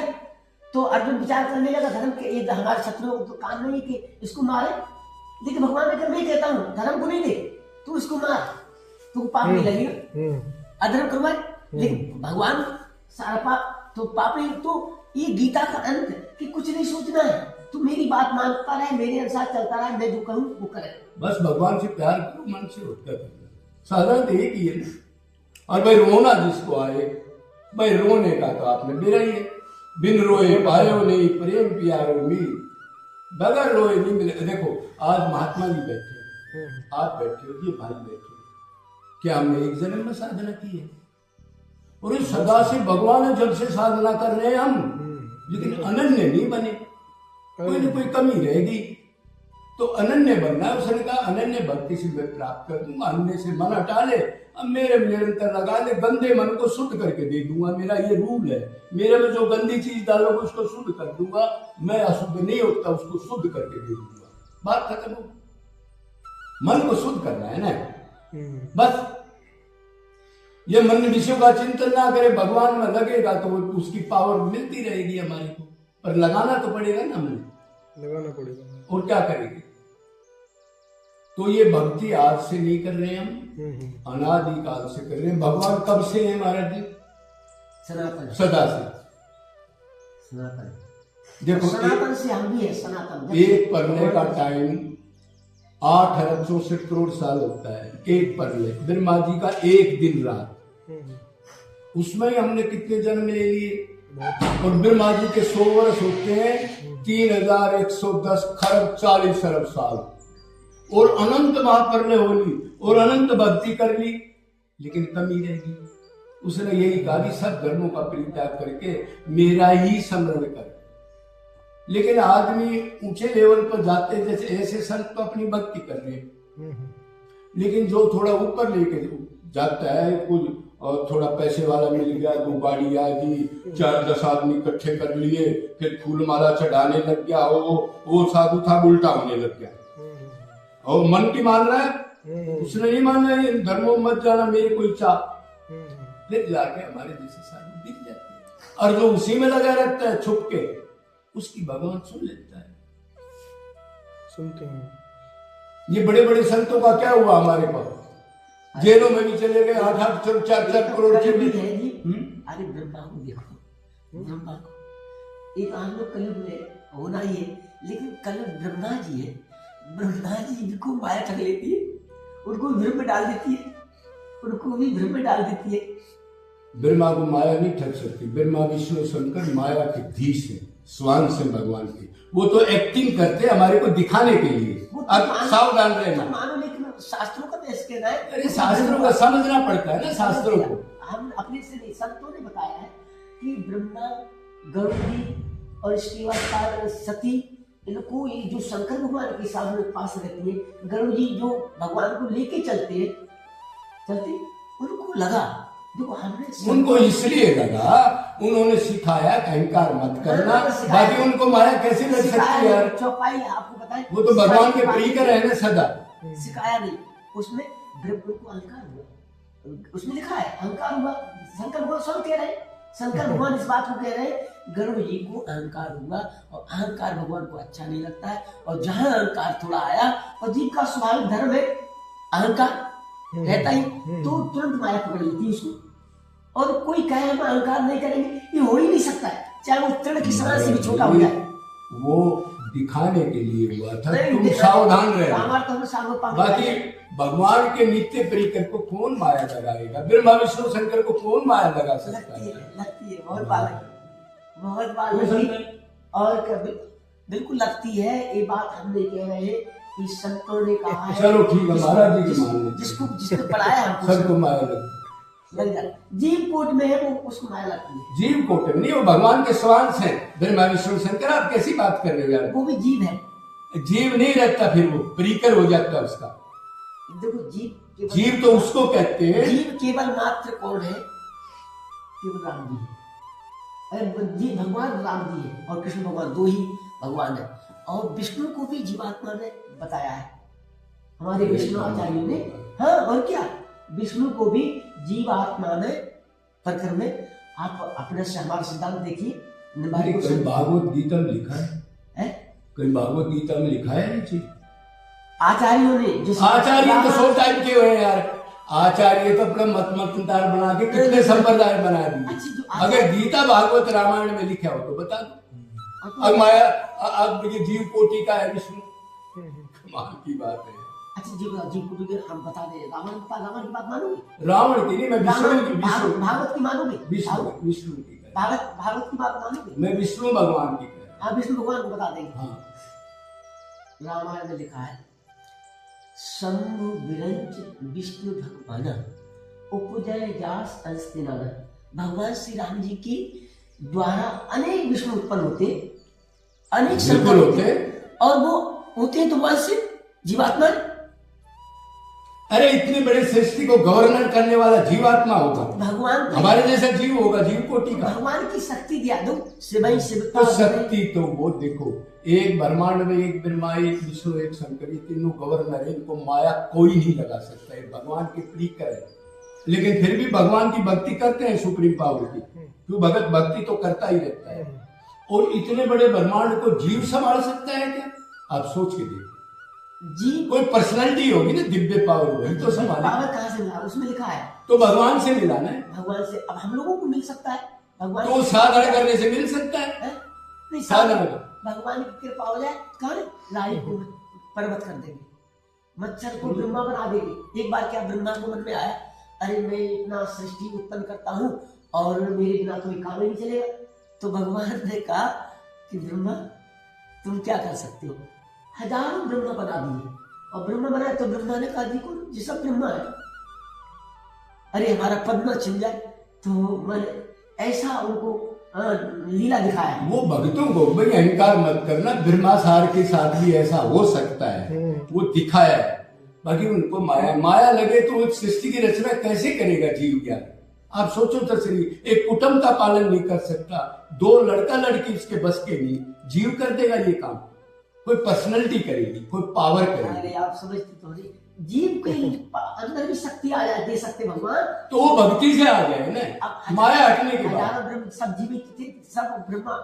तो अर्जुन विचार करने लगा धर्म के ये हमारे शत्रुओं को तो काम नहीं कि इसको मारे, लेकिन भगवान ने कहा मैं कहता हूँ धर्म को नहीं दे, तू इसको मार, तू पाप नहीं लगेगा, अधर्म करवाए, लेकिन भगवान सारा पाप तो पाप नहीं। तो ये गीता का अंत है कि कुछ नहीं सोचना है, तू मेरी बात मानता रहे, मेरे अनुसार चलता रहे, मैं जो कहूँ वो करे। बस भगवान से प्यार करो, मन से उठकर करना, साधारण एक ही है ना। और भाई रोना जिसको आए, भाई रोने का तो आपने मेरा ही है, बिन रोए पायो नहीं प्रेम प्यारो मिल, बगैर रोए नहीं मिले। देखो आज महात्मा जी बैठे, आप बैठे हो, ये भाई बैठे हो, क्या हमने एक जन्म में साधना की है? और इस सदा से भगवान है, जब से साधना कर रहे हैं हम, लेकिन अनन्य नहीं बने, कोई न कोई कमी रहेगी। तो अनन्य बनना है। उसने कहा अनन्य भक्ति से मैं प्राप्त कर दूंगा, अन्य से मन हटा ले, अब मेरे निरंतर लगा ले, गंदे मन को शुद्ध करके दे दूंगा, मेरा ये रूल है। मेरे में जो गंदी चीज डालोगे उसको शुद्ध कर दूंगा, मैं अशुद्ध नहीं होता, उसको शुद्ध करके दे दूंगा। बात खत्म हो, मन को शुद्ध करना है ना, बस। ये मन विषयों का चिंतन ना करे, भगवान में लगेगा तो उसकी पावर मिलती रहेगी हमारे को, पर लगाना तो पड़ेगा ना, मन लगाना पड़ेगा, और क्या करेंगे? तो ये भक्ति आज से नहीं कर रहे हैं हम, अनादि काल से कर रहे हैं। भगवान कब से है महाराज जी? सनातन, सदा से। सनातन देखो सनातन से हम भी है, सनातन। एक परले का टाइम 8 अरब 64 करोड़ साल होता है, एक परले। ब्रह्मा जी का एक दिन रात, उसमें ही हमने कितने जन्म ले लिए। और ब्रह्मा जी के 100 वर्ष होते हैं 3110 खरब 40 अरब साल, और अनंत महाप्रलय हो ली और अनंत भक्ति कर ली, लेकिन कमी रहेगी। उसने यही कहा कि सब धर्मों का परित्याग करके मेरा ही स्मरण कर। लेकिन आदमी ऊंचे लेवल पर जाते, जैसे ऐसे संत तो अपनी भक्ति कर रहे हैं, लेकिन जो थोड़ा ऊपर लेके जाता है, कुछ और थोड़ा पैसे वाला मिल गया, 2 गाड़ी आ गई, 4-10 आदमी इकट्ठे कर लिए, फिर फूल माला चढ़ाने लग गया, वो साधु था उल्टा होने लग गया। और मन की मान रहा है, उसने नहीं माना है धर्मों में मत जाना, मेरी कोई चाह। फिर जाके हमारे जैसे साधु दिख जाते हैं, और जो उसी में लगा रहता है छुप के, उसकी भगवान सुन लेता है, सुनते हैं। ये बड़े बड़े संतों का क्या हुआ हमारे पास? जेलों में भी चले गए, 8-8 4-4 करोड़ के भी है जी। अरे ब्रह्मा को देखो, ब्रह्मा को एक हम लोग कलयुग में होना ही है, लेकिन कलयुग ब्रह्मा जी है, ब्रह्मा जी इनको माया ठग लेती है, उनको भ्रम में डाल देती है, उनको भी भ्रम में डाल देती है। ब्रह्मा को माया नहीं ठग सकती। ब्रह्मा विष्णु शंकर माया के धीश है, स्वांग से भगवान की। वो तो एक्टिंग करते हमारे को दिखाने के लिए। अब सावधान रहना। मानो, लेकिन शास्त्रों का तो कहना है, अरे शास्त्रों का समझना पड़ता है ना, शास्त्रों को। हम अपने से नहीं, संतों ने बताया है कि ब्रह्मा, गरुड़ जी और इसके बाद सती, इनको ये जो शंकर भगवान के सामने पास रहती है, गरुड़ जी जो भगवान को लेके चलते उनको लगा, देखो हमने उनको इसलिए लगा, उन्होंने सिखाया अहंकार मत करना, बाकी उनको माया कैसे लग सकती है यार? चौपाई आपको बताएं, वो तो भगवान के प्रिय कर रहे हैं सदा। सिखाया नहीं, उसमें ब्रह्म को अहंकार हुआ, उसमें लिखा है अहंकार हुआ। शंकर भगवान स्वयं कह रहे हैं, शंकर भगवान इस बात को कह रहे हैं, गरुड़ जी को अहंकार हुआ, और अहंकार भगवान को अच्छा नहीं लगता है, और जहां अहंकार थोड़ा आया, और जीव का स्वाभाविक धर्म है अहंकार रहता ही, तो तुरंत माया पकड़ लेती है उसको। और कोई कहे हम अहंकार नहीं करेंगे, ये हो ही नहीं सकता है, चाहे वो तृण की समान से भी छोटा हो जाए। वो दिखाने के लिए हुआ था, तुम सावधान रहना। तो बाकी भगवान के नित्य परिकर को कौन माया लगाएगा? ब्रह्मा विष्णु शंकर को कौन माया लगा सकता है? लगती है बहुत बार लगती है, और बिल्कुल लगती है। ये बात हम नहीं कह रहे कि संतों ने कहा है। चलो ठीक है, महाराज जी की मान लेते, जिसको पढ़ाया हमको सबको माया लगती है। जीव कोट में है, वो उसको माया लगती है। जीव कोट में नहीं, वो भगवान के स्वांश है, ब्रह्मा विष्णु शंकर। आप कैसी बात कर रहे हो यार? वो भी जीव है, जीव नहीं रहता, फिर वो परिकर हो जाता है उसका। देखो जीव तो उसको कहते हैं। जीव केवल मात्र कौन है? केवल राम जी है। अरे जी भगवान राम जी है और कृष्ण भगवान, 2 ही भगवान है। और विष्णु को भी जीवात्मा ने बताया है, हमारे विष्णु आचार्यों ने। हाँ, और क्या, विष्णु को भी जीव आत्मा में प्रकरण में आप अपने से हमारा सिद्धांत देखिए। कहीं भागवत गीता में लिखा है? कहीं भागवत गीता में लिखा है ये चीज? आचार्यों ने आचार्य तो सौ टाइप के हुए यार। आचार्य तो अपना मतदार बना के कितने संप्रदाय बना दिए। अगर गीता भागवत रामायण में लिखा हो तो बता दो। अब माया अब ये जीव कोटि का है विष्णु, कमाल की बात है। अच्छा जीव कोटि के हम बता दें। रावण की बात मानोगे? रावण की नहीं, मैं भागवत की मानोगे? विष्णु की भागवत की बात मानोगे? मैं विष्णु भगवान की कह रहा हूं। हाँ विष्णु भगवान को बता देंगे। हाँ। रामायण में लिखा है शंभु विरंच विष्णु भगवान उपजय जास अंस्तिनान। भगवान श्री राम जी की द्वारा अनेक विष्णु उत्पन्न होते, अनेक शंकर होते, और वो होते तो वहां से जीवात्मा। अरे इतने बड़े सृष्टि को गवर्नर करने वाला जीवात्मा होगा, भगवान हमारे जैसा जीव होगा, जीव कोटि का। भगवान की शक्ति दिया दो शिवई शिवता। तो शक्ति तो वो देखो, एक ब्रह्मांड में एक ब्रह्मा, एक विष्णु, एक शंकर, ये तीनों गवर्नर है। इनको माया कोई नहीं लगा सकता है। भगवान के प्रीकर है, लेकिन फिर भी भगवान की भक्ति करते हैं सुप्रीम पावर की। क्यों? भगत भक्ति तो करता ही रहता है। और इतने बड़े ब्रह्मांड को जीव संभाल सकता है क्या? आप सोच के देखो। जीव कोई पर्सनालिटी होगी ना, दिव्य पावर वही तो संभाले। पावर कहाँ से मिला? उसमें लिखा है तो भगवान से मिला ना। भगवान से। अब हम लोगों को मिल सकता है भगवान तो साधना करने से मिल सकता है। नहीं, साधना भगवान की कृपा हो जाए कौन राई को पर्वत कर देंगे, मच्छर को ब्रह्मा बना देंगे। एक बार क्या ब्रह्मा को मन में आया, अरे मैं इतना सृष्टि उत्पन्न करता हूँ और मेरे बिना कोई काम ही नहीं चलेगा। तो भगवान ने कहा कि ब्रह्मा तुम क्या कर सकते हो? हजारों ब्रह्मा बना दिए, और ब्रह्मा बनाए तो ब्रह्मा ने कहा देखो ये सब ब्रह्मा है, अरे हमारा पद न छिन जाए। तो मैंने ऐसा उनको लीला दिखाया। वो भक्तों को भाई अहंकार मत करना, ब्रह्मासार के साथ भी ऐसा हो सकता है, वो दिखाया है। बाकी उनको माया लगे तो वो सृष्टि की रचना कैसे करेगा जीव ज्ञान? आप सोचो तो सही, एक कुटुंब का पालन नहीं कर सकता, दो लड़का लड़की उसके बस के नहीं, जीव कर देगा ये काम? कोई पर्सनैलिटी करेगी, कोई पावर करेगी। अरे आप समझते तो नहीं, जीव के अंदर भी शक्ति आ जाए दे सकते भगवान, तो वो भक्ति से आ जाए ना। माया हटने के बाद ब्रह्म सब जीवित थे, सब ब्रह्मा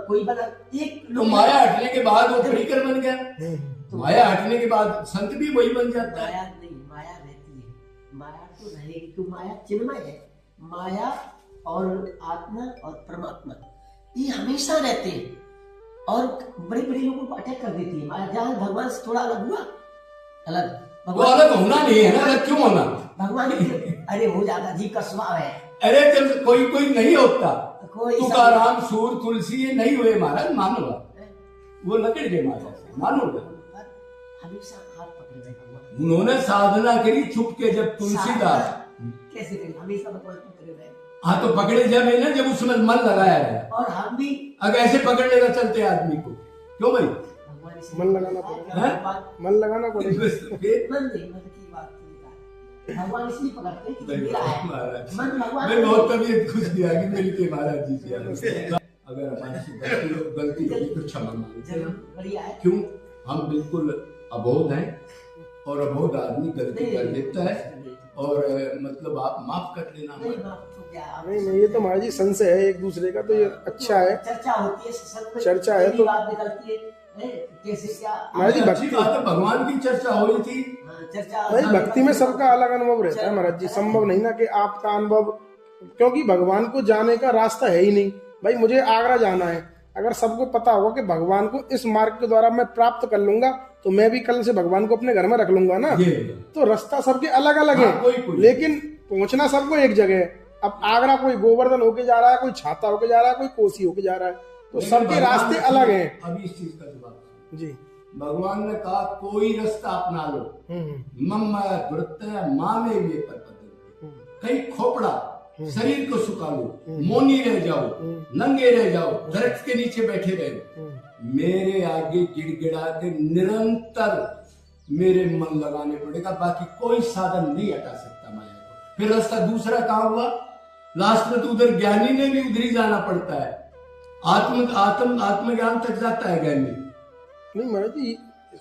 कोई बना एक तो माया हटने के बाद वो परिकर बन गया। तो माया हटने के बाद संत भी वही बन जाता है। माया नहीं, माया रहती है, माया तो रहेगी क्यों? माया चिन्मय है। माया और आत्मा और परमात्मा ये हमेशा रहते हैं, और बड़े बड़े लोगों को अटैक कर देती है माया। जहाँ भगवान से थोड़ा अलग हुआ, अलग तो अलग होना नहीं है ना, अलग क्यों होना? भगवान अरे हो जाता, जीव का स्वभाव है। अरे जब कोई नहीं होता, कोई तुकाराम सूर तुलसी ये नहीं हुए महाराज, मानोगा वो लकड़ के माया से, मानोगा? हमेशा हाथ पकड़े रहे भगवान। उन्होंने साधना करी छुप के, जब तुलसीदास कैसे करी? हमेशा भगवान पकड़े रहे। हाँ तो पकड़े जब है ना, जब उसमें मन लगाया है। और हम भी अगर ऐसे पकड़ लेगा चलते आदमी को, क्यों भाई? भगवान से मन लगाना पड़ेगा, मन लगाना पड़ेगा। मन नहीं, मन की बात नहीं, भगवान इसलिए पकड़ते हैं कि मेरा है मन। भगवान मैं बहुत तबीयत खुश किया कि मिल के महाराज जी से। अगर हमारे से गलती होगी तो क्षमा मांगे। बढ़िया है। क्यों? हम बिल्कुल अबोध हैं, और अबोध आदमी गलती कर देता है, और मतलब आप माफ कर देना। नहीं, ये तो महाराज जी संशय है एक दूसरे का, तो ये अच्छा है, चर्चा होती है, चर्चा है तो बात निकलती है कैसे क्या। महाराज जी अच्छी बात है, भगवान की चर्चा हो रही थी। चर्चा भाई भक्ति में सबका अलग अनुभव रहता है महाराज जी, संभव नहीं ना कि आपका अनुभव, क्योंकि भगवान को जाने का रास्ता है ही नहीं। भाई मुझे आगरा जाना है, अगर सबको पता होगा कि भगवान को इस मार्ग के द्वारा मैं प्राप्त कर लूंगा, तो मैं भी कल से भगवान को अपने घर में रख लूंगा ना। तो रास्ता सबके अलग अलग है, लेकिन पहुंचना सबको एक जगह है। अब आगरा कोई गोवर्धन होके जा रहा है, कोई छाता होके जा रहा है, कोई कोसी होके जा रहा है, तो सबके रास्ते अलग हैं। अभी इस चीज का जवाब जी, भगवान ने कहा कोई रास्ता अपना लो, मम माँ में ये पर कहीं खोपड़ा शरीर को सुखा लो, मौनी रह जाओ, नंगे रह जाओ, दरख्त के नीचे बैठे रहो, मेरे आगे गिड़गिड़ा के निरंतर मेरे मन लगाने पड़ेगा, बाकी कोई साधन नहीं हटा सकता माया को। फिर रास्ता दूसरा कहाँ हुआ? लास्ट में तो उधर ज्ञानी ने भी उधर ही जाना पड़ता है, आत्मज्ञान तक जाता है ज्ञानी। नहीं महाराज जी,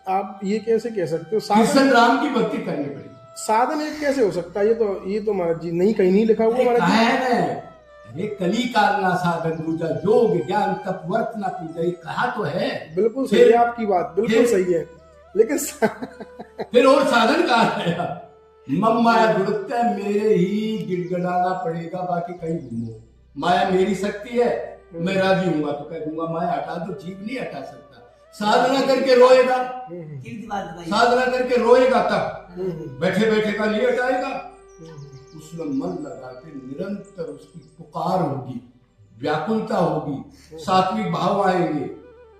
आप ये कैसे कह सकते हो? कृष्ण राम की भक्ति करनी पड़ेगी। साधन एक कैसे हो सकता है? ये तो महाराज जी नहीं, कहीं नहीं लिखा हुआ महाराज कहा जी। है ना, अरे कली काल ना साधन दूजा, योग ज्ञान तप वर्त ना पूजा, ये कहा तो है। बिल्कुल सही है आपकी बात, बिल्कुल सही है, लेकिन फिर और साधन कहा है? मम माया दुर्गता, मेरे ही गिड़गड़ाना पड़ेगा, बाकी कहीं घूमो। माया मेरी शक्ति है, मैं राजी हूंगा तो कह दूंगा माया हटा दो, जीव नहीं हटा सकता। साधना करके रोएगा, साधना करके रोएगा तब, बैठे बैठे का नहीं हटाएगा। उसमें मन लगा के निरंतर उसकी पुकार होगी, व्याकुलता होगी, सात्विक भाव आएंगे,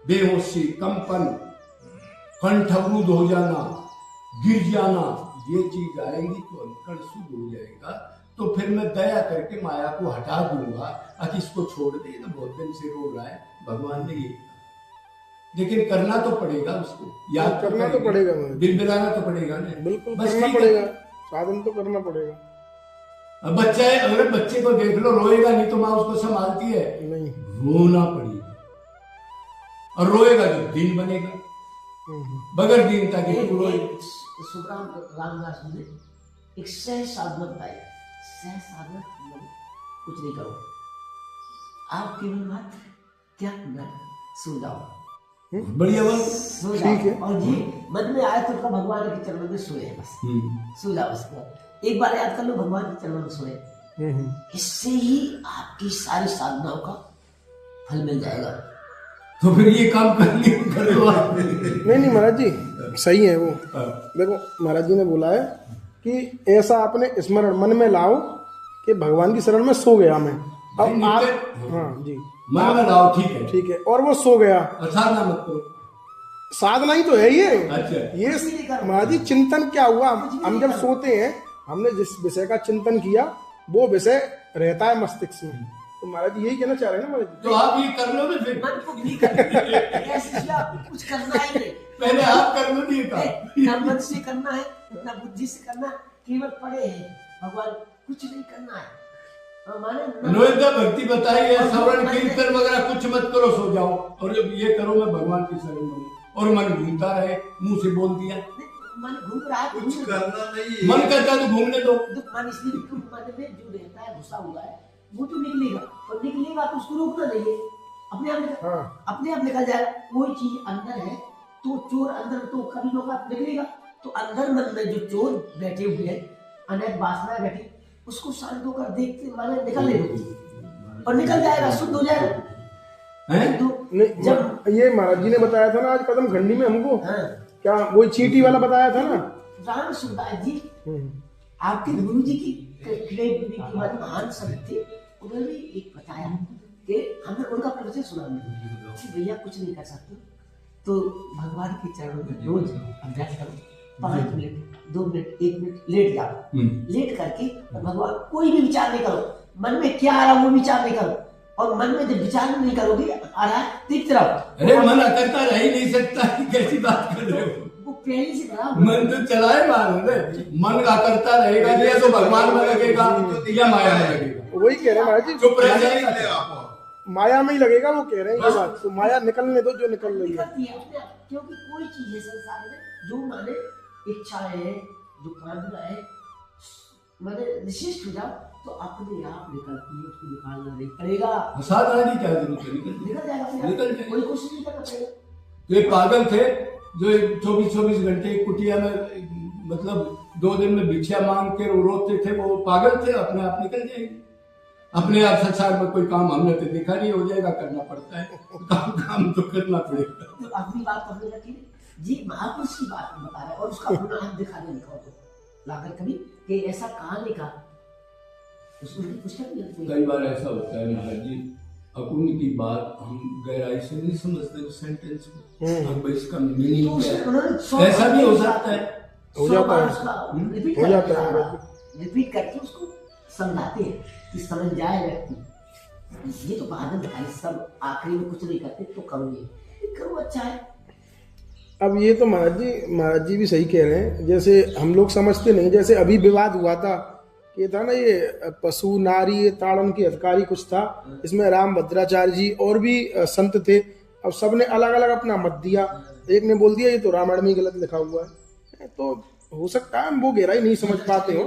बेहोशी, कंपन, कंठ अवरुद्ध हो जाना, गिर जाना, ये चीज आएंगी तो अंतकण शुद्ध हो जाएगा। तो फिर मैं दया करके माया को हटा दूंगा, अब इसको छोड़ दे, तो बहुत दिन से रो रहा है। भगवान ने ये कहा, लेकिन करना तो पड़ेगा उसको, याद करना तो पड़ेगा, दिल बिलाना तो पड़ेगा ना, बिल्कुल बस करना ठीक है। पड़ेगा, साधन तो करना पड़ेगा। अब बच्चा है, अगर बच्चे को देख लो, रोएगा नहीं तो माँ उसको संभालती है, नहीं, रोना पड़ेगा, और रोएगा तो दिन बनेगा, बगैर दीनता के तू रोए। सुखराम रामदास जी ने एक सह साधना बताई। सह साधना मतलब कुछ नहीं करो, आप केवल मात्र क्या करना है, सो जाओ, बढ़िया बात। सो ठीक है। जाओ, और जी मन में आए तो भगवान के चरणों में सोए, बस सो जाओ। उसको एक बार याद कर लो, भगवान के चरणों में सोए, इससे ही आपकी सारी साधनाओं का फल मिल जाएगा। तो फिर ये काम कर लो आप। नहीं महाराज जी सही है वो। देखो महाराज जी ने बोला है कि ऐसा अपने स्मरण मन में लाओ कि भगवान की शरण में सो गया मैं। अब आप, हाँ जी, मन में लाओ, ठीक है, ठीक है, और वो सो गया, साधना मत करो। साधना ही तो है ये। अच्छा, ये महाराज जी चिंतन क्या हुआ, हम जब सोते हैं, हमने जिस विषय का चिंतन किया वो विषय रहता है मस्तिष्क में। तो महाराज जी यही कहना चाह रहे हैं ना महाराज जी। तो आप ये कर लो ना फिर, मन को भी करना, आपको कुछ करना ही नहीं, पहले आप कर लो, नहीं का ना मन से करना है ना बुद्धि से करना, केवल पड़े हैं भगवान, कुछ नहीं करना है। माने नोएदा भक्ति बताई है, श्रवण कीर्तन वगैरह कुछ मत करो, सो जाओ, और जब ये करो मैं भगवान की शरण में हूँ, और मन घूमता रहे, मुंह से बोल दिया, मन घूम रहा है, कुछ करना नहीं। मन करता तो घूमने दो। दुख मन इसलिए मन में जो रहता है, घुसा हुआ है, वो तो निकलेगा, और निकलेगा तो उसको रोकना नहीं है, अपने आप अपने आप निकल जाएगा। कोई चीज अंदर है तो चोर अंदर तो कभी लोग निकलेगा, तो अंदर मन में जो चोर बैठे हुए हैं, अनेक वासना बैठी, उसको शांत होकर देखते वाले निकलने दो, और निकल जाएगा, शुद्ध हो जाएगा। नहीं, जब ये महाराज जी ने बताया था ना आज कदम खंडी में हमको, क्या वही चींटी वाला बताया था ना, राम सुरदास जी आपके गुरु जी की महान संत थे, उन्होंने एक बताया कि हमने उनका परिचय सुना कि भैया कुछ नहीं कर सकते, तो भगवान के चरणों में रोज अभ्यास करो, 5 मिनट 2 मिनट 1 मिनट लेट जाओ, लेट करके भगवान कोई भी विचार नहीं करो, मन में क्या आ रहा वो विचार नहीं करो, और मन में जब विचार नहीं करोगे आ रहा है देखते रहो। अरे मन करता रह ही नहीं सकता, कैसी बात कर रहे हो, वो पहले से करा मन तो चलाए मानो, मन का करता रहेगा, या तो भगवान में लगेगा या माया में लगेगा। वही कह रहे हैं महाराज जी, चुप रह निकले जाएगा, आप। माया में ही लगेगा, वो कह रहे हैं ये बात, तो माया निकलने दो जो निकल रही है। निकलती है अपने आप, क्योंकि कोई चीज है संसार में जो माने इच्छा है, जो कामना है, माने विशिष्ट हो जाओ तो अपने आप निकलती है, उसको निकालना नहीं पड़ेगा, साधना की क्या जरूरत है, निकल जाएगा अपने आप। निकल जाएगा। कोई कोशिश नहीं करना पड़ेगा। ये पागल थे जो 24-24 घंटे कुटिया में, मतलब 2 दिन में भिक्षा मांग के रोते थे, वो पागल थे, अपने आप निकल जाएंगे, अपने आप संसार में कोई काम हमने तो देखा नहीं, हो जाएगा, करना पड़ता है, काम तो करना पड़ेगा। तो अपनी बात हमने रखी जी, महापुरुष की बात बता रहे हैं, और उसका अपना हाथ दिखाने लिखा तो लाकर कभी कि ऐसा कहाँ लिखा, उसमें कुछ नहीं। कई बार ऐसा होता है महाराज जी, अकुन की बात हम गहराई से नहीं समझते उस सेंटेंस को, अब इसका मीनिंग क्या है, ऐसा भी हो सकता है, हो जाता है, हो जाता है, रिपीट करके उसको समझाते हैं कि समझ जाए व्यक्ति। ये तो बहादुर दिखाई, सब आखिरी में कुछ नहीं करते तो करोगे, करो अच्छा है। अब ये तो महाराज जी भी सही कह रहे हैं, जैसे हम लोग समझते नहीं, जैसे अभी विवाद हुआ था, ये था ना ये पशु नारी ये ताड़न की अधिकारी कुछ था, इसमें राम भद्राचार्य जी और भी संत थे, अब सबने अलग अलग अपना मत दिया, एक ने बोल दिया ये तो रामायण में गलत लिखा हुआ है, तो हो सकता है हम वो गहराई नहीं समझ पाते हो।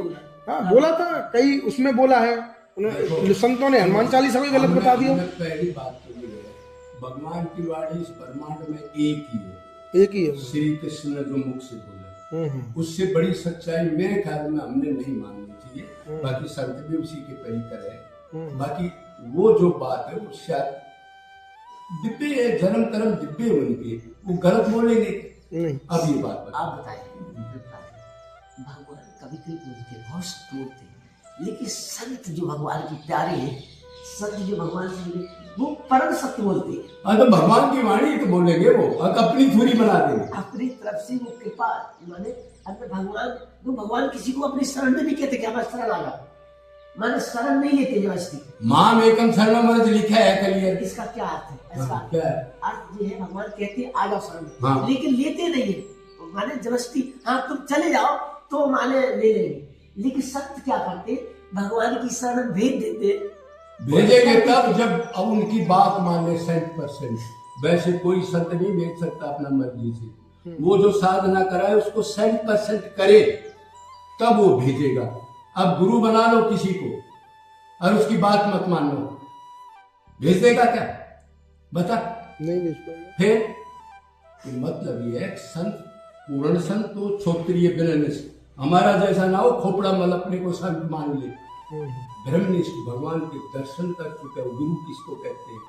हाँ बोला था, कई उसमें बोला है संतों ने हनुमान चालीसा को गलत बता दिया। पहली बात तो ये है, भगवान की वाणी इस ब्रह्मांड में एक ही है, एक ही है। श्री कृष्ण ने जो मुख से बोला, उससे बड़ी सच्चाई मेरे ख्याल में हमने नहीं माननी चाहिए। बाकी संत भी उसी के परिकर है। बाकी वो जो बात है वो शायद दिव्य है, जन्म कर्म दिव्य है उनके, वो गलत बोलेंगे नहीं। अब ये बात आप बताएं, भगवान कभी कभी बोलते बहुत तोड़ते, लेकिन संत जो भगवान के प्यारे हैं, संत जो भगवान से मिले, वो परम सत्य बोलते हैं। हाँ तो भगवान की वाणी तो बोलेंगे वो, अपनी थोड़ी बना देंगे। अपनी तरफ से वो कृपा माने अपने भगवान किसी को अपनी शरण में नहीं कहते कि हमारा शरण आ जाओ, माने शरण नहीं लेते जबरदस्ती। माम एकम शरणम व्रत लिखा है कलियर। इसका क्या अर्थ है? इसका क्या है? अर्थ ये है भगवान कहते हैं आ जाओ शरण में, हाँ। लेकिन लेते नहीं है, माने जबरदस्ती हाँ तुम चले जाओ तो माने ले लेंगे। लेकिन सत्य क्या करते, भगवान की शरण भेज देते, भेजेंगे तब जब अब उनकी बात मान ले 100%। वैसे कोई संत नहीं भेज सकता अपना मर्जी से, वो जो साधना कराए उसको 100% करे तब वो भेजेगा। अब गुरु बना लो किसी को और उसकी बात मत मान लो, भेज देगा क्या? बता, नहीं भेज पाएगा। फिर मतलब ये है संत, पूर्ण संत तो क्षत्रिय ब्रह्मनिष्ठ, हमारा जैसा ना हो खोपड़ा मल अपने को संत मान ले। ब्रह्मनिष्ठ भगवान के दर्शन कर चुके गुरु किसको कहते हैं,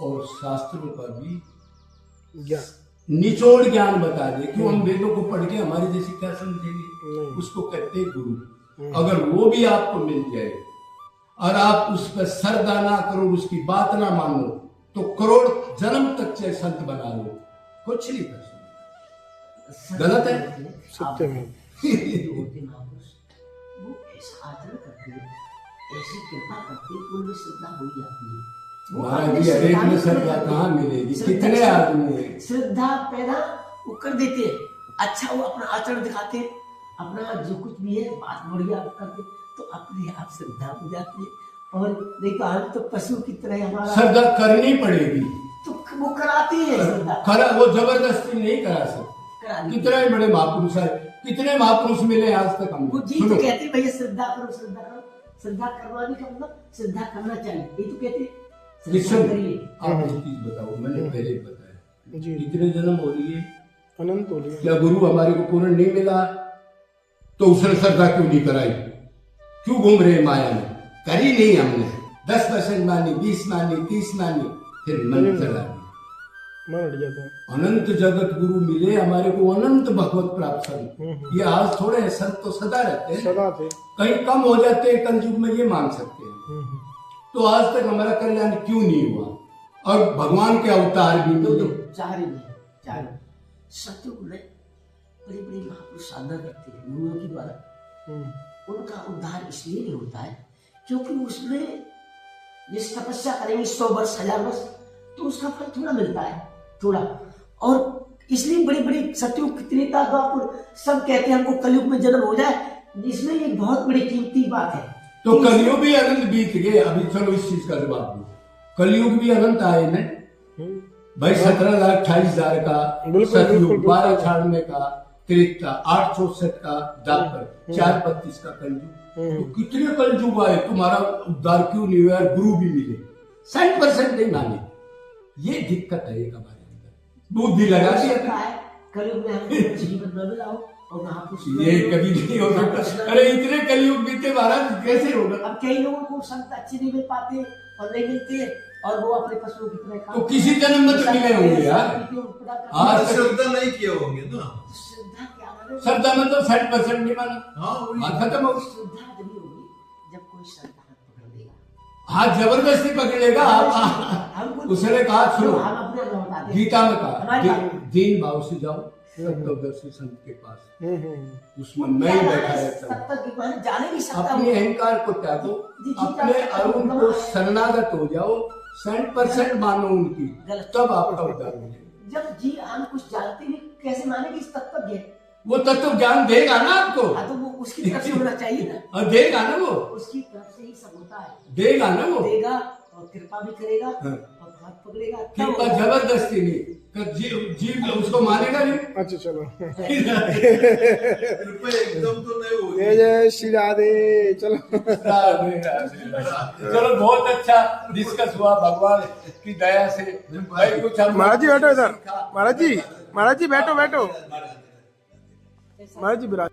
और शास्त्रों का भी निचोड़ ज्ञान बता दे। क्यों हम वेदों को पढ़ के हमारे जैसे क्या समझेंगे, उसको कहते हैं गुरु। अगर वो भी आपको मिल जाए और आप उस पर श्रद्धा ना करो, उसकी बात ना मानो, तो करोड़ जन्म तक चाहे संत बना लो, कुछ नहीं कर सकते। गलत है, सत्य में वो ऐसा आचरण करते हैं, ऐसी कृपा करते हैं, उनमें श्रद्धा हो जाती है। महाराज जी हरेक में श्रद्धा कहाँ मिलेगी, कितने आदमी है श्रद्धा पैदा वो कर देते हैं। अच्छा वो अपना आचरण दिखाते हैं, अपना जो कुछ भी है बात बढ़िया करते, तो अपने आप श्रद्धा हो जाती है। और देखो हम तो पशु की तरह हमारा श्रद्धा करनी पड़ेगी, तो वो कराते हैं श्रद्धा, करा वो जबरदस्ती नहीं करा सकते। कितने बड़े महापुरुष है, कितने महापुरुष मिले आज तक हम। वो जी तो कहते भैया श्रद्धा करो, श्रद्धा करो, श्रद्धा करवाने का मतलब श्रद्धा करना चाहिए, ये तो कहते श्रद्धा करिए। आप एक चीज बताओ, मैंने पहले बताया कितने जन्म हो रही है, अनंत हो रही है। क्या गुरु हमारे को पूर्ण नहीं मिला तो उसने श्रद्धा क्यों नहीं कराई? क्यों घूम रहे माया में? करी नहीं हमने, 10% मानी, 20 मानी, 30 मानी, फिर मन चला गया। मन हट जाता है। अनंत जगत गुरु मिले हमारे को, अनंत भगवत प्राप्त संत। ये आज थोड़े हैं, संत तो सदा रहते हैं, सदा थे। कहीं कम हो जाते हैं कलयुग में, ये मान सकते हैं। तो आज तक हमारा कल्याण क्यों नहीं हुआ? और भगवान के अवतार भी मिले, चार ही सत्युग में बड़े बड़े महापुरुष साधना करते हैं गुरुओं के द्वारा। उनका उद्धार इसलिए नहीं होता है क्योंकि उसमें जिस तपस्या करेंगे 100 वर्ष 1000 वर्ष, तो उसका फल थोड़ा मिलता है, थोड़ा। और इसलिए बड़ी बड़ी सत्युग त्रेता द्वापर सब कहते हैं हमको कलयुग में जन्म हो जाए, इसमें एक बहुत बड़ी कीमती बात है। तो कलयुग भी अनंत बीत गए। अभी चलो इस चीज का जवाब दो, कलयुग भी अनंत आए न भाई। 17,28,000 का सतयुग, 12,96 का त्रेता, 864 का द्वापर, 432 का कलयुग। तो कितने कलयुग आए, तुम्हारा उद्धार क्यों नहीं हुआ? गुरु भी मिले, 100% नहीं माने। ये दिक्कत है एक हमारे अंदर, बुद्धि लगा दिया है कलयुग में हमें जीवन न मिला हो और महापुरुष ये कभी नहीं हो सकता। अरे इतने कलयुग बीते महाराज, कैसे होगा? अब कई लोगों को संत अच्छे नहीं मिल पाते और नहीं मिलते, और वो अपने पशुओं की तरह काम, तो किसी जन्म में तो मिले होंगे यार। आज श्रद्धा नहीं किए होंगे ना। श्रद्धा क्या माने? श्रद्धा मतलब 60% नहीं माना, हाँ खत्म हो गई। श्रद्धा तभी होगी जब कोई श्रद्धा पकड़ देगा, हाथ जबरदस्ती पकड़ेगा। आप उसने कहा, सुनो हम अपने अनुभव बताते हैं। गीता में कहा, दीन भाव से जाओ तत्वदर्शी संत के पास, उसमें मैं ही बैठा रहता हूँ। तब तक माने जाने नहीं सकता। अपने अहंकार को त्यागो, अपने अरुण को शरणागत हो जाओ, 100% मानो उनकी, तब आपका उद्धार हो जाएगा। जब जी हम कुछ जानते नहीं, कैसे मानेंगे इस तत्व है? वो तत्व ज्ञान देगा ना आपको। हाँ तो वो उसकी तरफ से होना चाहिए ना, और देगा ना वो, उसकी तरफ से ही सब होता है। देगा ना वो, देगा और कृपा भी करेगा हाँ। और हाथ पकड़ेगा। कृपा जबरदस्ती नहीं, जीव उसको मारेगा नहीं। अच्छा चलो कृपया एकदम तो नहीं होगी। जय जय श्री राधे। चलो राधे राधे। चलो बहुत अच्छा डिस्कस हुआ भगवान की दया से। भाई कुछ हम महाराज जी बैठो इधर। महाराज जी बैठो बैठो। महाराज जी विराज।